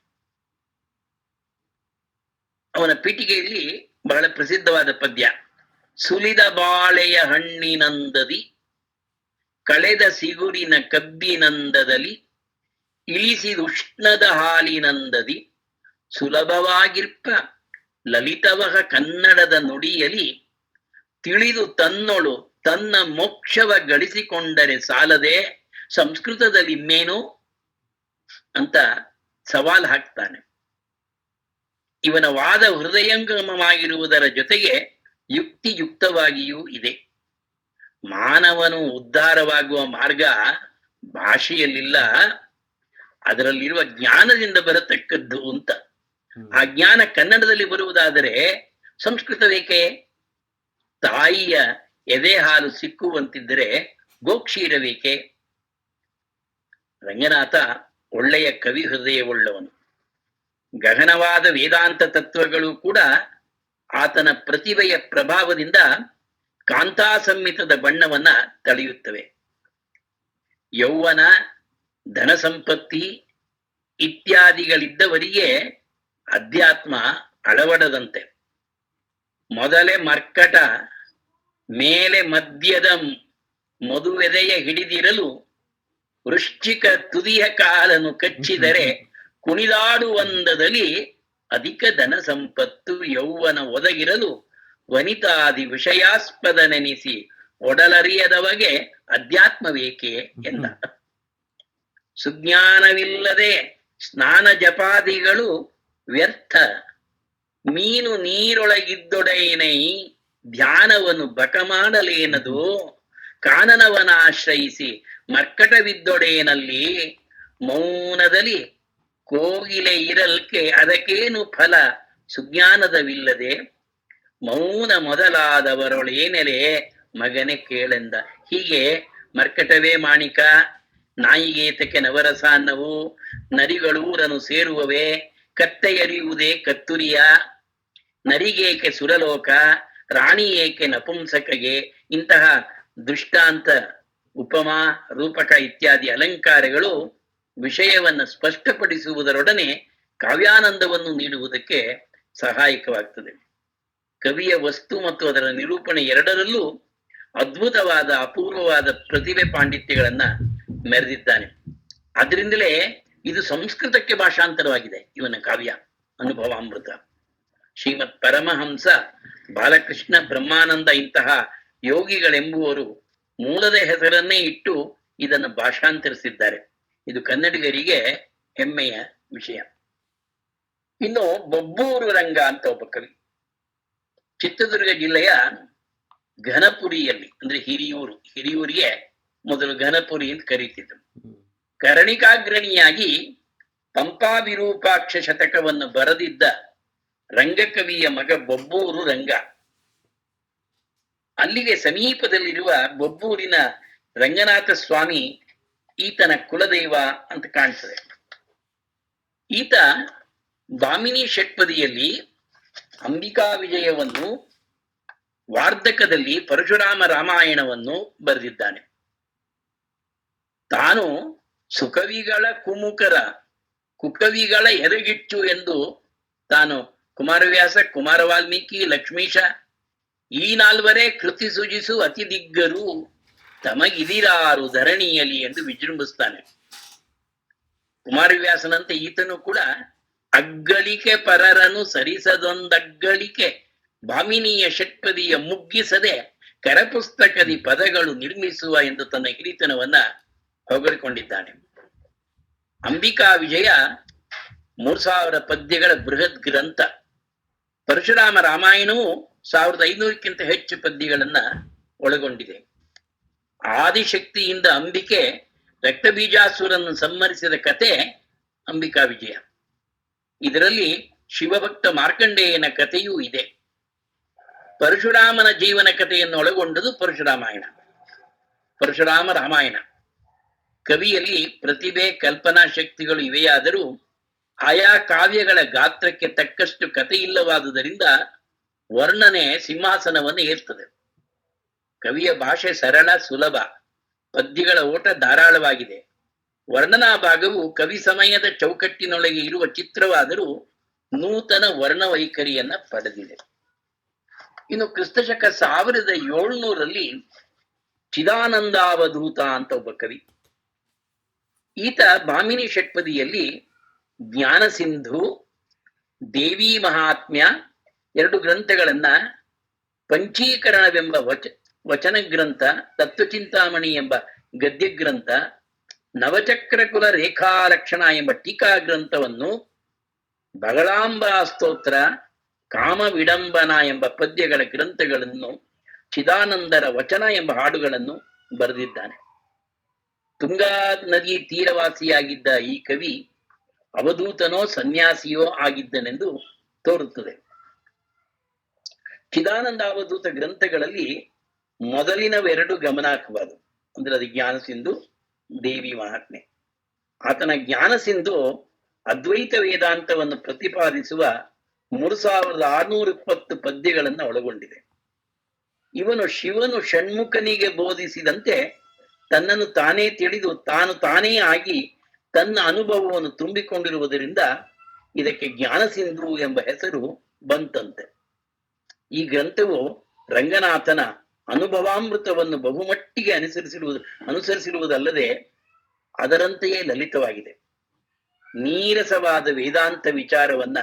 ಅವನ ಪೀಠಿಗೆಯಲ್ಲಿ ಬಹಳ ಪ್ರಸಿದ್ಧವಾದ ಪದ್ಯ, ಸುಲಿದ ಬಾಳೆಯ ಹಣ್ಣಿನಂದದಿ ಕಳೆದ ಸಿಗುರಿನ ಕಬ್ಬಿನಂದದಲ್ಲಿ ಇಳಿಸಿದುಷ್ಣದ ಹಾಲಿನಂದದಿ ಸುಲಭವಾಗಿರ್ಪ ಲಲಿತವಹ ಕನ್ನಡದ ನುಡಿಯಲಿ ತಿಳಿದು ತನ್ನೊಳು ತನ್ನ ಮೋಕ್ಷವ ಗಳಿಸಿಕೊಂಡರೆ ಸಾಲದೆ ಸಂಸ್ಕೃತದಲ್ಲಿ ಇನ್ನೇನು ಅಂತ ಸವಾಲು ಹಾಕ್ತಾನೆ. ಇವನ ವಾದ ಹೃದಯಂಗಮವಾಗಿರುವುದರ ಜೊತೆಗೆ ಯುಕ್ತಿಯುಕ್ತವಾಗಿಯೂ ಇದೆ. ಮಾನವನು ಉದ್ಧಾರವಾಗುವ ಮಾರ್ಗ ಭಾಷೆಯಲ್ಲಿಲ್ಲ, ಅದರಲ್ಲಿರುವ ಜ್ಞಾನದಿಂದ ಬರತಕ್ಕದ್ದು ಅಂತ. ಆ ಜ್ಞಾನ ಕನ್ನಡದಲ್ಲಿ ಬರುವುದಾದರೆ ಸಂಸ್ಕೃತವೇಕೆ? ತಾಯಿಯ ಎದೆ ಹಾಲು ಸಿಕ್ಕುವಂತಿದ್ದರೆ ಗೋಕ್ಷೀರವೇಕೆ? ರಂಗನಾಥ ಒಳ್ಳೆಯ ಕವಿ ಹೃದಯವುಳ್ಳವನು. ಗಹನವಾದ ವೇದಾಂತ ತತ್ವಗಳು ಕೂಡ ಆತನ ಪ್ರತಿಭೆಯ ಪ್ರಭಾವದಿಂದ ಕಾಂತಾ ಸಂಹಿತದ ಬಣ್ಣವನ್ನ ತಳೆಯುತ್ತವೆ. ಯೌವನ, ಧನ ಸಂಪತ್ತಿ ಇತ್ಯಾದಿಗಳಿದ್ದವರಿಗೆ ಅಧ್ಯಾತ್ಮ ಅಳವಡದಂತೆ. ಮೊದಲೇ ಮರ್ಕಟ, ಮೇಲೆ ಮದ್ಯದ ಮದುವೆದೆಯ ಹಿಡಿದಿರಲು ವೃಶ್ಚಿಕ ತುದಿಯ ಕಾಲನ್ನು ಕಚ್ಚಿದರೆ ಕುಣಿದಾಡುವಂದದಲ್ಲಿ ಅಧಿಕ ಧನ ಸಂಪತ್ತು ಯೌವನ ಒದಗಿರಲು ವನಿತಾದಿ ವಿಷಯಾಸ್ಪದ ನೆನೆಸಿ ಒಡಲರಿಯದವಗೆ ಅಧ್ಯಾತ್ಮವೇಕೆ ಎಂದ. ಸುಜ್ಞಾನವಿಲ್ಲದೆ ಸ್ನಾನ ಜಪಾದಿಗಳು ವ್ಯರ್ಥ, ಮೀನು ನೀರೊಳಗಿದ್ದೊಡೆಯನೈ ಧ್ಯಾನವನ್ನು ಬಕ ಮಾಡಲೇನದು, ಕಾನನವನ ಆಶ್ರಯಿಸಿ ಮರ್ಕಟವಿದ್ದೊಡೆಯನಲ್ಲಿ ಮೌನದಲ್ಲಿ ಕೋಗಿಲೆ ಇರಲ್ಕೆ ಅದಕ್ಕೇನು ಫಲ ಸುಜ್ಞಾನದವಿಲ್ಲದೆ, ಮೌನ ಮೊದಲಾದವರೊಳೇನೆಲೆ ಮಗನೆ ಕೇಳೆಂದ. ಹೀಗೆ ಮರ್ಕಟವೇ ಮಾಣಿಕ, ನಾಯಿಗೇತಕ್ಕೆ ನವರಸ ಅನ್ನವು, ನರಿಗಳೂರನು ಸೇರುವವೇ, ಕತ್ತೆಯರಿಯುವುದೇ ಕತ್ತುರಿಯ, ನರಿಗೇಕೆ ಸುರಲೋಕ, ರಾಣಿ ಏಕೆ ನಪುಂಸಕಗೆ, ಇಂತಹ ದೃಷ್ಟಾಂತ, ಉಪಮಾ, ರೂಪಕ ಇತ್ಯಾದಿ ಅಲಂಕಾರಗಳು ವಿಷಯವನ್ನು ಸ್ಪಷ್ಟಪಡಿಸುವುದರೊಡನೆ ಕಾವ್ಯಾನಂದವನ್ನು ನೀಡುವುದಕ್ಕೆ ಸಹಾಯಕವಾಗ್ತದೆ. ಕವಿಯ ವಸ್ತು ಮತ್ತು ಅದರ ನಿರೂಪಣೆ ಎರಡರಲ್ಲೂ ಅದ್ಭುತವಾದ ಅಪೂರ್ವವಾದ ಪ್ರತಿಭೆ ಪಾಂಡಿತ್ಯಗಳನ್ನ ಮೆರೆದಿದ್ದಾನೆ. ಆದ್ರಿಂದಲೇ ಇದು ಸಂಸ್ಕೃತಕ್ಕೆ ಭಾಷಾಂತರವಾಗಿದೆ ಇವನ ಕಾವ್ಯ ಅನುಭವಾಮೃತ. ಶ್ರೀಮತ್ ಪರಮಹಂಸ ಬಾಲಕೃಷ್ಣ ಬ್ರಹ್ಮಾನಂದ ಇಂತಹ ಯೋಗಿಗಳೆಂಬುವರು ಮೂಲದ ಹೆಸರನ್ನೇ ಇಟ್ಟು ಇದನ್ನು ಭಾಷಾಂತರಿಸಿದ್ದಾರೆ. ಇದು ಕನ್ನಡಿಗರಿಗೆ ಹೆಮ್ಮೆಯ ವಿಷಯ. ಇನ್ನು ಬೊಬ್ಬೂರು ರಂಗ ಅಂತ ಒಬ್ಬ ಕವಿ, ಚಿತ್ರದುರ್ಗ ಜಿಲ್ಲೆಯ ಘನಪುರಿಯಲ್ಲಿ, ಅಂದ್ರೆ ಹಿರಿಯೂರಿಗೆ ಮೊದಲು ಘನಪುರಿ ಅಂತ ಕರೀತಿದ್ರು. ಕರ್ಣಿಕಾಗ್ರಣಿಯಾಗಿ ಪಂಪಾ ವಿರೂಪಾಕ್ಷ ಶತಕವನ್ನು ಬರೆದಿದ್ದ ರಂಗಕವಿಯ ಮಗ ಬೊಬ್ಬೂರು ರಂಗ. ಅಲ್ಲಿಗೆ ಸಮೀಪದಲ್ಲಿರುವ ಬೊಬ್ಬೂರಿನ ರಂಗನಾಥ ಸ್ವಾಮಿ ಈತನ ಕುಲದೈವ ಅಂತ ಕಾಣ್ತದೆ. ಈತ ಭಾಮಿನಿ ಷಟ್ಪದಿಯಲ್ಲಿ ಅಂಬಿಕಾ ವಿಜಯವನ್ನು, ವಾರ್ಧಕದಲ್ಲಿ ಪರಶುರಾಮ ರಾಮಾಯಣವನ್ನು ಬರೆದಿದ್ದಾನೆ. ತಾನು ಸುಕವಿಗಳ ಕುಕವಿಗಳ ಎದಗಿಚ್ಚು ಎಂದು ತಾನು ಕುಮಾರವ್ಯಾಸ, ಕುಮಾರ ವಾಲ್ಮೀಕಿ, ಲಕ್ಷ್ಮೀಶ ಈ ನಾಲ್ವರೇ ಕೃತಿ ಸೃಜಿಸು ಅತಿ ದಿಗ್ಗರು ತಮಗಿದಿರಾರು ಧರಣಿಯಲಿ ಎಂದು ವಿಜೃಂಭಿಸ್ತಾನೆ. ಕುಮಾರವ್ಯಾಸನಂತೆ ಈತನು ಕೂಡ ಅಗ್ಗಳಿಕೆ ಪರರನು ಸರಿಸದೊಂದಗ್ಗಳಿಕೆ ಭಾಮಿನಿಯ ಷಟ್ಪದಿಯ ಮುಗ್ಗಿಸದೆ ಕರಪುಸ್ತಕದಿ ಪದಗಳು ನಿರ್ಮಿಸುವ ಎಂದು ತನ್ನ ಹಿರಿತನವನ್ನ ಹೊಗಳಿಕೊಂಡಿದ್ದಾನೆ. ಅಂಬಿಕಾ ವಿಜಯ 3000 ಪದ್ಯಗಳ ಬೃಹತ್ ಗ್ರಂಥ. ಪರಶುರಾಮ ರಾಮಾಯಣವು 1500ಕ್ಕಿಂತ ಹೆಚ್ಚು ಪದ್ಯಗಳನ್ನ ಒಳಗೊಂಡಿದೆ. ಆದಿಶಕ್ತಿಯಿಂದ ಅಂಬಿಕೆ ರಕ್ತಬೀಜಾಸುರನ್ನು ಸಂಹರಿಸಿದ ಕತೆ ಅಂಬಿಕಾ ವಿಜಯ. ಇದರಲ್ಲಿ ಶಿವಭಕ್ತ ಮಾರ್ಕಂಡೇಯನ ಕಥೆಯೂ ಇದೆ. ಪರಶುರಾಮನ ಜೀವನ ಕಥೆಯನ್ನು ಒಳಗೊಂಡದು ಪರಶುರಾಮ ರಾಮಾಯಣ. ಕವಿಯಲ್ಲಿ ಪ್ರತಿಭೆ, ಕಲ್ಪನಾ ಶಕ್ತಿಗಳು ಇವೆಯಾದರೂ ಆಯಾ ಕಾವ್ಯಗಳ ಗಾತ್ರಕ್ಕೆ ತಕ್ಕಷ್ಟು ಕಥೆ ಇಲ್ಲವಾದುದರಿಂದ ವರ್ಣನೆ ಸಿಂಹಾಸನವನ್ನು ಏರ್ತದೆ. ಕವಿಯ ಭಾಷೆ ಸರಳ, ಸುಲಭ, ಪದ್ಯಗಳ ಓಟ ಧಾರಾಳವಾಗಿದೆ. ವರ್ಣನಾ ಭಾಗವು ಕವಿ ಸಮಯದ ಚೌಕಟ್ಟಿನೊಳಗೆ ಇರುವ ಚಿತ್ರವಾದರೂ ನೂತನ ವರ್ಣ ವೈಖರಿಯನ್ನ ಪಡೆದಿದೆ. ಇನ್ನು ಕ್ರಿಸ್ತಶಕ 1700ರಲ್ಲಿ ಚಿದಾನಂದಾವಧೂತ ಅಂತ ಒಬ್ಬ ಕವಿ. ಈತ ಭಾಮಿನಿ ಷಟ್ಪದಿಯಲ್ಲಿ ಜ್ಞಾನ ಸಿಂಧು, ದೇವಿ ಮಹಾತ್ಮ್ಯ 2 ಗ್ರಂಥಗಳನ್ನ, ಪಂಚೀಕರಣವೆಂಬ ವಚನ ಗ್ರಂಥ, ತತ್ವಚಿಂತಾಮಣಿ ಎಂಬ ಗದ್ಯ ಗ್ರಂಥ, ನವಚಕ್ರಕುಲ ರೇಖಾಲಕ್ಷಣ ಎಂಬ ಟೀಕಾ ಗ್ರಂಥವನ್ನು, ಬಗಳಾಂಬಾ ಸ್ತೋತ್ರ, ಕಾಮ ವಿಡಂಬನ ಎಂಬ ಪದ್ಯಗಳ ಗ್ರಂಥಗಳನ್ನು, ಚಿದಾನಂದರ ವಚನ ಎಂಬ ಹಾಡುಗಳನ್ನು ಬರೆದಿದ್ದಾನೆ. ತುಂಗಾ ನದಿ ತೀರವಾಸಿಯಾಗಿದ್ದ ಈ ಕವಿ ಅವಧೂತನೋ ಸನ್ಯಾಸಿಯೋ ಆಗಿದ್ದನೆಂದು ತೋರುತ್ತದೆ. ಚಿದಾನಂದ ಅವಧೂತ ಗ್ರಂಥಗಳಲ್ಲಿ ಮೊದಲಿನವೆರಡು ಗಮನಾರ್ಹವಾದವು. ಅಂದ್ರೆ ಅದು ಜ್ಞಾನ ಸಿಂಧು, ದೇವಿ ಮಹಾತ್ಮೆ. ಆತನ ಜ್ಞಾನ ಸಿಂಧು ಅದ್ವೈತ ವೇದಾಂತವನ್ನು ಪ್ರತಿಪಾದಿಸುವ 3620 ಪದ್ಯಗಳನ್ನ ಒಳಗೊಂಡಿದೆ. ಇವನು ಶಿವನು ಷಣ್ಮುಖನಿಗೆ ಬೋಧಿಸಿದಂತೆ ತನ್ನನ್ನು ತಾನೇ ತಿಳಿದು ತಾನು ತಾನೇ ಆಗಿ ತನ್ನ ಅನುಭವವನ್ನು ತುಂಬಿಕೊಂಡಿರುವುದರಿಂದ ಇದಕ್ಕೆ ಜ್ಞಾನ ಸಿಂಧು ಎಂಬ ಹೆಸರು ಬಂತಂತೆ. ಈ ಗ್ರಂಥವು ರಂಗನಾಥನ ಅನುಭವಾಮೃತವನ್ನು ಬಹುಮಟ್ಟಿಗೆ ಅನುಸರಿಸಿರುವುದಲ್ಲದೆ ಅದರಂತೆಯೇ ಲಲಿತವಾಗಿದೆ. ನೀರಸವಾದ ವೇದಾಂತ ವಿಚಾರವನ್ನ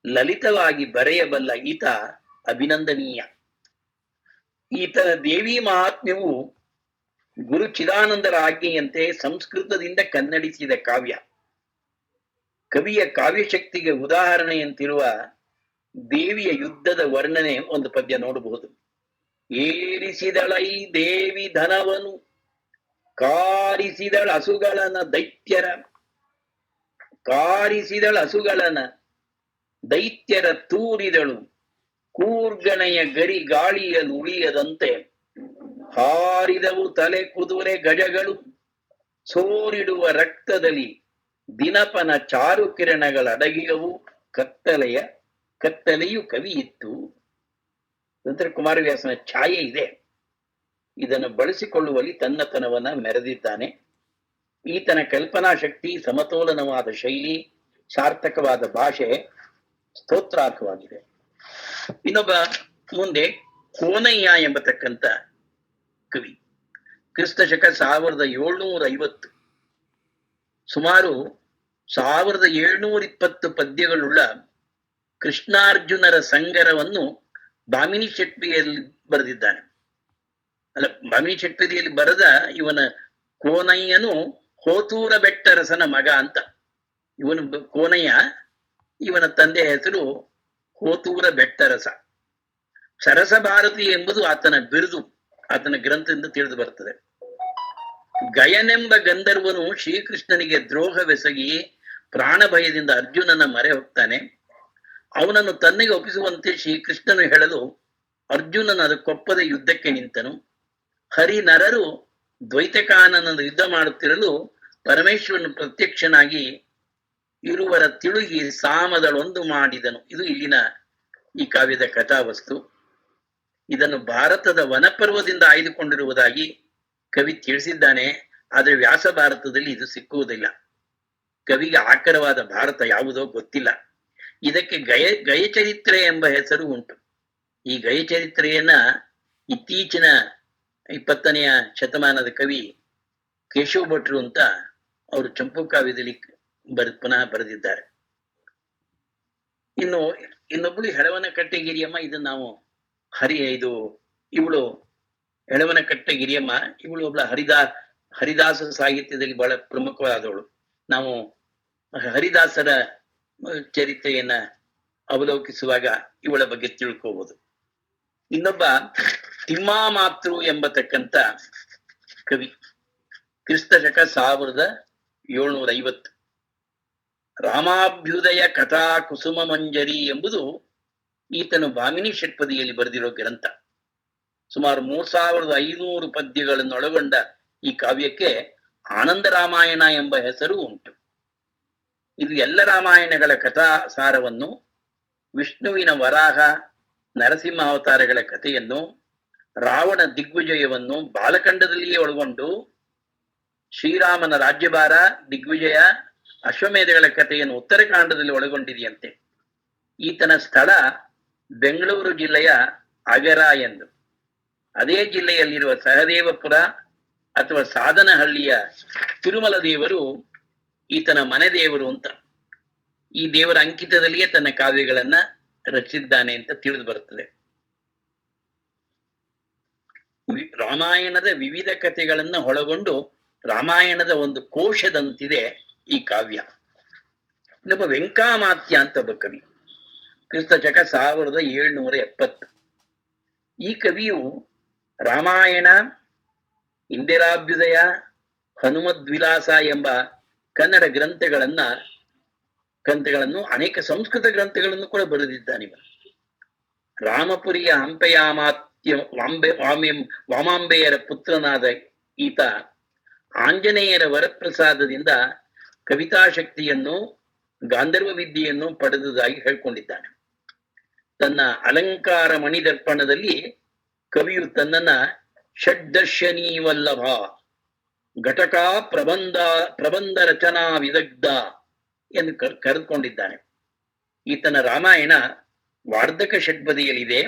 ಲಲಿತವಾಗಿ ಬರೆಯಬಲ್ಲ ಈತ ಅಭಿನಂದನೀಯ. ಈತನ ದೇವಿ ಮಹಾತ್ಮ್ಯವು ಗುರು ಚಿದಾನಂದರ ಆಜ್ಞೆಯಂತೆ ಸಂಸ್ಕೃತದಿಂದ ಕನ್ನಡಿಸಿದ ಕಾವ್ಯ. ಕವಿಯ ಕಾವ್ಯಶಕ್ತಿಗೆ ಉದಾಹರಣೆಯಂತಿರುವ ದೇವಿಯ ಯುದ್ಧದ ವರ್ಣನೆ ಒಂದು ಪದ್ಯ ನೋಡಬಹುದು. ಏರಿಸಿದಳೈ ದೇವಿ ಧನವನು, ಕಾರಿಸಿದಳ ದೈತ್ಯರ ತೂರಿದಳು, ಕೂರ್ಗಣೆಯ ಗರಿ ಗಾಳಿಯಲ್ಲಿ ಉಳಿಯದಂತೆ ಹಾರಿದವು ತಲೆ ಕುದುರೆ ಗಜಗಳು, ಸೋರಿಡುವ ರಕ್ತದಲ್ಲಿ ದಿನಪನ ಚಾರು ಕಿರಣಗಳಡಗಿಯವು, ಕತ್ತಲೆಯು ಕವಿಯಿತ್ತು. ನಂತರ ಕುಮಾರವ್ಯಾಸನ ಛಾಯೆ ಇದೆ. ಇದನ್ನು ಬಳಸಿಕೊಳ್ಳುವಲ್ಲಿ ತನ್ನತನವನ್ನ ಮೆರೆದಿದ್ದಾನೆ. ಈತನ ಕಲ್ಪನಾ ಶಕ್ತಿ, ಸಮತೋಲನವಾದ ಶೈಲಿ, ಸಾರ್ಥಕವಾದ ಭಾಷೆ ಸ್ತೋತ್ರಾರ್ಹವಾಗಿದೆ. ಇನ್ನೊಬ್ಬ ಮುಂದೆ ಕೋನಯ್ಯ ಎಂಬತಕ್ಕಂಥ ಕವಿ. ಕ್ರಿಸ್ತಶಕ 1750, ಸುಮಾರು 1720 ಪದ್ಯಗಳುಳ್ಳ ಕೃಷ್ಣಾರ್ಜುನರ ಸಂಗರವನ್ನು ಭಾಮಿನಿ ಷಟ್ಪದಿಯಲ್ಲಿ ಬರೆದಿದ್ದಾನೆ. ಅಲ್ಲ, ಭಾಮಿನಿ ಷಟ್ಪದಿಯಲ್ಲಿ ಬರದ ಇವನ ಕೋನಯ್ಯನು ಹೋತೂರ ಬೆಟ್ಟರಸನ ಮಗ ಅಂತ. ಇವನು ಕೋನಯ್ಯ, ಇವನ ತಂದೆಯ ಹೆಸರು ಹೋತೂರ ಬೆಟ್ಟರಸ. ಸರಸ ಭಾರತಿ ಎಂಬುದು ಆತನ ಬಿರುದು, ಆತನ ಗ್ರಂಥದಿಂದ ತಿಳಿದು ಬರ್ತದೆ. ಗಯನೆಂಬ ಗಂಧರ್ವನು ಶ್ರೀಕೃಷ್ಣನಿಗೆ ದ್ರೋಹವೆಸಗಿ ಪ್ರಾಣ ಭಯದಿಂದ ಅರ್ಜುನನ ಮೊರೆ ಹೋಗ್ತಾನೆ. ಅವನನ್ನು ತನ್ನಿಗೆ ಒಪ್ಪಿಸುವಂತೆ ಶ್ರೀಕೃಷ್ಣನು ಹೇಳಲು ಅರ್ಜುನನ ಅದಕ್ಕೊಪ್ಪದ ಯುದ್ಧಕ್ಕೆ ನಿಂತನು. ಹರಿನರರು ದ್ವೈತಕಾನನನ್ನು ಯುದ್ಧ ಮಾಡುತ್ತಿರಲು ಪರಮೇಶ್ವರನು ಪ್ರತ್ಯಕ್ಷನಾಗಿ ಇರುವರ ತಿಳುಗಿ ಸಾಮದಳೊಂದು ಮಾಡಿದನು. ಇದು ಇಲ್ಲಿನ ಈ ಕಾವ್ಯದ ಕಥಾವಸ್ತು. ಇದನ್ನು ಭಾರತದ ವನಪರ್ವದಿಂದ ಆಯ್ದುಕೊಂಡಿರುವುದಾಗಿ ಕವಿ ತಿಳಿಸಿದ್ದಾನೆ. ಆದರೆ ವ್ಯಾಸ ಭಾರತದಲ್ಲಿ ಇದು ಸಿಕ್ಕುವುದಿಲ್ಲ. ಕವಿಗೆ ಆಕರವಾದ ಭಾರತ ಯಾವುದೋ ಗೊತ್ತಿಲ್ಲ. ಇದಕ್ಕೆ ಗಯಚರಿತ್ರೆ ಎಂಬ ಹೆಸರು ಉಂಟು. ಈ ಗಯಚರಿತ್ರೆಯನ್ನ ಇತ್ತೀಚಿನ 20ನೇ ಶತಮಾನದ ಕವಿ ಕೇಶವ ಭಟ್ರು ಅಂತ ಅವರು ಚಂಪು ಕಾವ್ಯದಲ್ಲಿ ಪುನಃ ಬರೆದಿದ್ದಾರೆ. ಇನ್ನು ಇನ್ನೊಬ್ಬಳು ಹೆಳವನಕಟ್ಟೆ ಗಿರಿಯಮ್ಮ. ಇದನ್ನ ನಾವು ಇವಳು ಹೆಳವನಕಟ್ಟೆ ಗಿರಿಯಮ್ಮ, ಇವಳು ಒಬ್ಳ ಹರಿದಾಸ ಸಾಹಿತ್ಯದಲ್ಲಿ ಬಹಳ ಪ್ರಮುಖವಾದವಳು. ನಾವು ಹರಿದಾಸರ ಚರಿತ್ರೆಯನ್ನ ಅವಲೋಕಿಸುವಾಗ ಇವಳ ಬಗ್ಗೆ ತಿಳ್ಕೋಬಹುದು. ಇನ್ನೊಬ್ಬ ತಿಮ್ಮಾಮಾತೃ ಎಂಬತಕ್ಕಂಥ ಕವಿ, ಕ್ರಿಸ್ತಶಕ 1750. ರಾಮಾಭ್ಯುದಯ ಕಥಾ ಕುಸುಮ ಮಂಜರಿ ಎಂಬುದು ಈತನು ಭಾಮಿನಿ ಷಟ್ಪದಿಯಲ್ಲಿ ಬರೆದಿರೋ ಗ್ರಂಥ. ಸುಮಾರು 3500 ಪದ್ಯಗಳನ್ನು ಒಳಗೊಂಡ ಈ ಕಾವ್ಯಕ್ಕೆ ಆನಂದ ರಾಮಾಯಣ ಎಂಬ ಹೆಸರು ಉಂಟು. ಇದು ಎಲ್ಲ ರಾಮಾಯಣಗಳ ಕಥಾಸಾರವನ್ನು, ವಿಷ್ಣುವಿನ ವರಾಹ ನರಸಿಂಹ ಅವತಾರಗಳ ಕಥೆಯನ್ನು, ರಾವಣ ದಿಗ್ವಿಜಯವನ್ನು ಬಾಲಖಂಡದಲ್ಲಿಯೇ ಒಳಗೊಂಡು ಶ್ರೀರಾಮನ ರಾಜ್ಯಭಾರ, ದಿಗ್ವಿಜಯ, ಅಶ್ವಮೇಧಗಳ ಕಥೆಯನ್ನು ಉತ್ತರಕಾಂಡದಲ್ಲಿ ಒಳಗೊಂಡಿದೆಯಂತೆ. ಈತನ ಸ್ಥಳ ಬೆಂಗಳೂರು ಜಿಲ್ಲೆಯ ಅಗರ ಎಂದು. ಅದೇ ಜಿಲ್ಲೆಯಲ್ಲಿರುವ ಸಹದೇವಪುರ ಅಥವಾ ಸಾಧನಹಳ್ಳಿಯ ತಿರುಮಲ ದೇವರು ಈತನ ಮನೆ ದೇವರು ಅಂತ. ಈ ದೇವರ ಅಂಕಿತದಲ್ಲಿಯೇ ತನ್ನ ಕಾವ್ಯಗಳನ್ನ ರಚಿಸಿದ್ದಾನೆ ಅಂತ ತಿಳಿದು ಬರುತ್ತದೆ. ರಾಮಾಯಣದ ವಿವಿಧ ಕಥೆಗಳನ್ನ ಒಳಗೊಂಡು ರಾಮಾಯಣದ ಒಂದು ಕೋಶದಂತಿದೆ ಈ ಕಾವ್ಯ. ಇನ್ನೊಬ್ಬ ವೆಂಕಾಮಾತ್ಯ ಅಂತ ಒಬ್ಬ ಕವಿ, ಕ್ರಿಸ್ತಶಕ 1770. ಈ ಕವಿಯು ರಾಮಾಯಣ, ಇಂದಿರಾಭ್ಯುದಯ, ಹನುಮದ್ವಿಲಾಸ ಎಂಬ ಕನ್ನಡ ಗ್ರಂಥಗಳನ್ನು ಅನೇಕ ಸಂಸ್ಕೃತ ಗ್ರಂಥಗಳನ್ನು ಕೂಡ ಬರೆದಿದ್ದಾನೆ. ರಾಮಪುರಿಯ ಹಂಪೆಯಾಮಾತ್ಯ ವಾಮಾಂಬೆಯರ ಪುತ್ರನಾದ ಈತ ಆಂಜನೇಯರ ವರಪ್ರಸಾದದಿಂದ ಕವಿತಾಶಕ್ತಿಯನ್ನು, ಗಾಂಧರ್ವ ವಿದ್ಯೆಯನ್ನು ಪಡೆದುದಾಗಿ ಹೇಳ್ಕೊಂಡಿದ್ದಾನೆ. ತನ್ನ ಅಲಂಕಾರ ಮಣಿದರ್ಪಣದಲ್ಲಿ ಕವಿಯು ತನ್ನನ್ನ ಷಡ್ದರ್ಶನೀವಲ್ಲಭ, ಘಟಕ ಪ್ರಬಂಧ ರಚನಾ ವಿದಗ್ಧ ಎಂದು ಕರೆದುಕೊಂಡಿದ್ದಾನೆ. ಈತನ ರಾಮಾಯಣ ವಾರ್ಧಕ ಷಟ್ಪದಿಯಲ್ಲಿದೆ.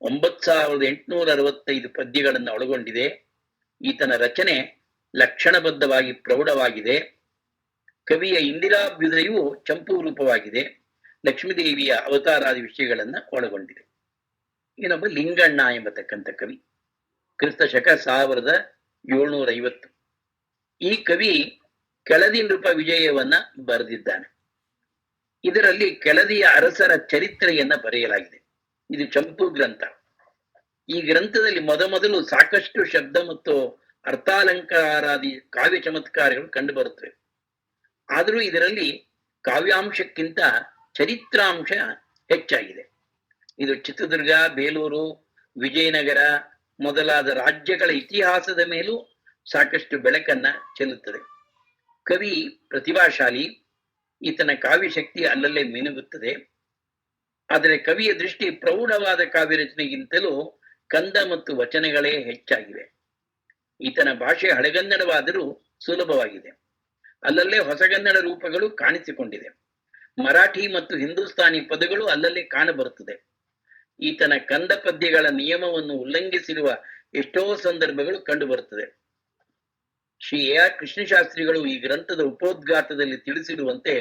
9865 ಪದ್ಯಗಳನ್ನು ಒಳಗೊಂಡಿದೆ. ಈತನ ರಚನೆ ಲಕ್ಷಣಬದ್ಧವಾಗಿ ಪ್ರೌಢವಾಗಿದೆ. ಕವಿಯ ಇಂದಿರಾಭ್ಯುದಯವು ಚಂಪು ರೂಪವಾಗಿದೆ. ಲಕ್ಷ್ಮೀದೇವಿಯ ಅವತಾರಾದಿ ವಿಷಯಗಳನ್ನ ಒಳಗೊಂಡಿದೆ. ಇನ್ನೊಬ್ಬ ಲಿಂಗಣ್ಣ ಎಂಬತಕ್ಕಂಥ ಕವಿ, ಕ್ರಿಸ್ತಶಕ 1750. ಈ ಕವಿ ಕೆಳದಿ ನೃಪ ವಿಜಯವನ್ನ ಬರೆದಿದ್ದಾನೆ. ಇದರಲ್ಲಿ ಕೆಳದಿಯ ಅರಸರ ಚರಿತ್ರೆಯನ್ನ ಬರೆಯಲಾಗಿದೆ. ಇದು ಚಂಪು ಗ್ರಂಥ. ಈ ಗ್ರಂಥದಲ್ಲಿ ಮೊದಲು ಸಾಕಷ್ಟು ಶಬ್ದ ಮತ್ತು ಅರ್ಥಾಲಂಕಾರಾದಿ ಕಾವ್ಯ ಚಮತ್ಕಾರಗಳು ಕಂಡು ಬರುತ್ತವೆ. ಆದರೂ ಇದರಲ್ಲಿ ಕಾವ್ಯಾಂಶಕ್ಕಿಂತ ಚರಿತ್ರಾಂಶ ಹೆಚ್ಚಾಗಿದೆ. ಇದು ಚಿತ್ರದುರ್ಗ, ಬೇಲೂರು, ವಿಜಯನಗರ ಮೊದಲಾದ ರಾಜ್ಯಗಳ ಇತಿಹಾಸದ ಮೇಲೂ ಸಾಕಷ್ಟು ಬೆಳಕನ್ನ ಚೆಲ್ಲುತ್ತದೆ. ಕವಿ ಪ್ರತಿಭಾಶಾಲಿ. ಈತನ ಕಾವ್ಯಶಕ್ತಿ ಅಲ್ಲಲ್ಲೇ ಮಿನುಗುತ್ತದೆ. ಆದರೆ ಕವಿಯ ದೃಷ್ಟಿ ಪ್ರೌಢವಾದ ಕಾವ್ಯ ರಚನೆಗಿಂತಲೂ ಕಂದ ಮತ್ತು ವಚನಗಳೇ ಹೆಚ್ಚಾಗಿವೆ. ಈತನ ಭಾಷೆ ಹಳೆಗನ್ನಡವಾದರೂ ಸುಲಭವಾಗಿದೆ. ಅಲ್ಲಲ್ಲೇ ಹೊಸಗನ್ನಡ ರೂಪಗಳು ಕಾಣಿಸಿಕೊಂಡಿದೆ. ಮರಾಠಿ ಮತ್ತು ಹಿಂದೂಸ್ತಾನಿ ಪದಗಳು ಅಲ್ಲಲ್ಲೇ ಕಾಣಬರುತ್ತದೆ. ಈತನ ಕಂದ ಪದ್ಯಗಳ ನಿಯಮವನ್ನು ಉಲ್ಲಂಘಿಸಿರುವ ಎಷ್ಟೋ ಸಂದರ್ಭಗಳು ಕಂಡುಬರುತ್ತದೆ. ಶ್ರೀ A.R. ಕೃಷ್ಣಶಾಸ್ತ್ರಿಗಳು ಈ ಗ್ರಂಥದ ಉಪೋದ್ಘಾತದಲ್ಲಿ ತಿಳಿಸಿರುವಂತೆ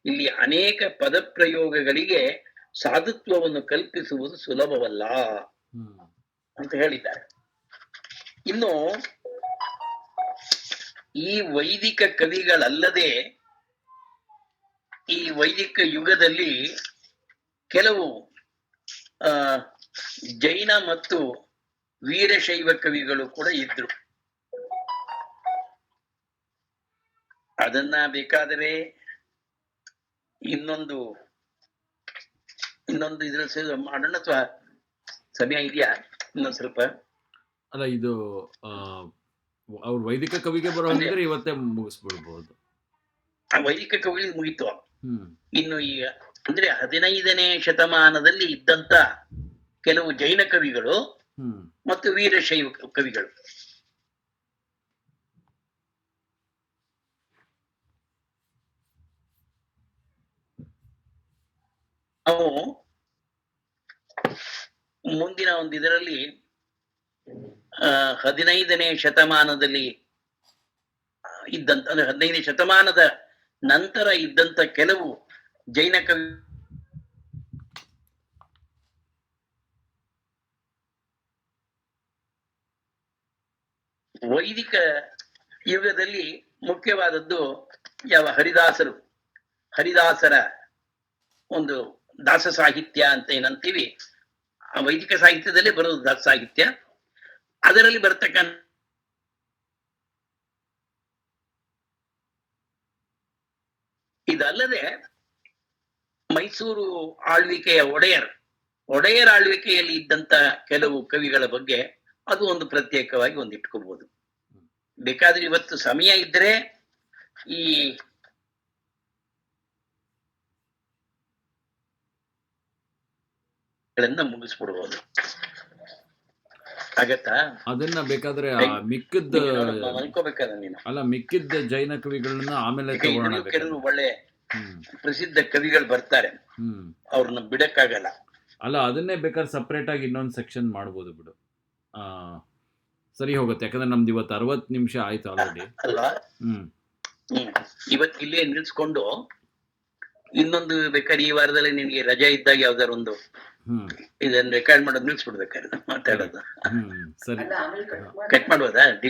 ಇಲ್ಲಿ ಅನೇಕ ಪದಪ್ರಯೋಗಗಳಿಗೆ ಸಾಧುತ್ವವನ್ನು ಕಲ್ಪಿಸುವುದು ಸುಲಭವಲ್ಲ ಅಂತ ಹೇಳಿದ್ದಾರೆ. ಇನ್ನು ಈ ವೈದಿಕ ಕವಿಗಳಲ್ಲದೆ ಈ ವೈದಿಕ ಯುಗದಲ್ಲಿ ಕೆಲವು ಆ ಜೈನ ಮತ್ತು ವೀರಶೈವ ಕವಿಗಳು ಕೂಡ ಇದ್ರು. ಅದನ್ನ ಬೇಕಾದರೆ ಇನ್ನೊಂದು ಇದ್ರಲ್ಲಿ ಮಾಡೋಣ ಅಥವಾ ಸಮಯ ಇದೆಯಾ? ಇನ್ನೊಂದ್ ಸ್ವಲ್ಪ. ಅಲ್ಲ, ಇದು ಅವ್ರ ವೈದಿಕ ಕವಿಗೆ ಬರೋ ಹಾಗಿದ್ರೆ ಇವತ್ತೇ ಮುಗಿಸ್ಬಿಡ್ಬಹುದು. ಆ ವೈದಿಕ ಕವಿಗಳಿಗೆ ಮುಗಿತು. ಇನ್ನು ಈಗ ಅಂದ್ರೆ 15ನೇ ಶತಮಾನದಲ್ಲಿ ಇದ್ದಂತ ಕೆಲವು ಜೈನ ಕವಿಗಳು ಮತ್ತು ವೀರಶೈವ ಕವಿಗಳು. ನಾವು ಮುಂದಿನ ಒಂದು ಇದರಲ್ಲಿ 15ನೇ ಶತಮಾನದಲ್ಲಿ ಇದ್ದಂತ ಅಂದ್ರೆ 15ನೇ ಶತಮಾನದ ನಂತರ ಇದ್ದಂತ ಕೆಲವು ಜೈನ ಕವಿ ವೈದಿಕ ಯುಗದಲ್ಲಿ ಮುಖ್ಯವಾದದ್ದು ಯಾವ ಹರಿದಾಸರ ಒಂದು ದಾಸ ಸಾಹಿತ್ಯ ಅಂತ ಏನಂತೀವಿ, ಆ ವೈದಿಕ ಸಾಹಿತ್ಯದಲ್ಲೇ ಬರೋದು ದಾಸ ಸಾಹಿತ್ಯ. ಅದರಲ್ಲಿ ಬರ್ತಕ್ಕಂಥ ಇದಲ್ಲದೆ ಮೈಸೂರು ಆಳ್ವಿಕೆಯ ಒಡೆಯರ್ ಆಳ್ವಿಕೆಯಲ್ಲಿ ಇದ್ದಂತ ಕೆಲವು ಕವಿಗಳ ಬಗ್ಗೆ ಅದು ಒಂದು ಪ್ರತ್ಯೇಕವಾಗಿ ಒಂದು ಇಟ್ಕೋಬಹುದು. ಬೇಕಾದ್ರೆ ಇವತ್ತು ಸಮಯ ಇದ್ರೆ ಈ ಮುಗಿಸ್ಬಿಡ್ಬೋದು. ಆಗತ್ತಾ? ಅದನ್ನ ಬೇಕಾದ್ರೆ ಮಿಕ್ಕಿದ್ದ ಅನ್ಕೋಬೇಕಾದ್ರೆ ನೀನು ಅಲ್ಲ, ಮಿಕ್ಕಿದ್ದ ಜೈನ ಕವಿಗಳನ್ನ ಆಮೇಲೆ ಕೆಲವು ಒಳ್ಳೆ ಪ್ರಸಿದ್ಧ ಕವಿಗಳು ಬರ್ತಾರೆ, ಅವ್ರನ್ನ ಬಿಡಕ್ಕಾಗಲ್ಲ. ಅಲ್ಲ, ಅದನ್ನೇ ಬೇಕಾದ್ರೆ ಸಪ್ರೇಟ್ ಆಗಿ ಇನ್ನೊಂದು ಸೆಕ್ಷನ್ ಮಾಡ್ಬೋದು ಬಿಡು. ಸರಿ ಹೋಗುತ್ತೆ, ಯಾಕಂದ್ರೆ ನಮ್ದು ಇವತ್ತು 60 ನಿಮಿಷ ಆಯ್ತು ಆಲ್ರೆಡಿ ಅಲ್ವಾ? ಇವತ್ತು ಇಲ್ಲೇ ನಿಲ್ಸ್ಕೊಂಡು ಇನ್ನೊಂದು ಬೇಕಾದ್ರೆ ಈ ವಾರದಲ್ಲಿ ನಿನ್ಗೆ ರಜೆ ಇದ್ದಾಗ ಯಾವ್ದಾರು ಒಂದು ಇದನ್ನ ರೆಕಾರ್ಡ್ ಮಾಡೋದು ನಿಲ್ಸ್ಬಿಡ್ಬೇಕಾದ್ರೆ ಮಾತಾಡೋದು. ಸರಿ, ಕಟ್ ಮಾಡ್ಬೋದಾ?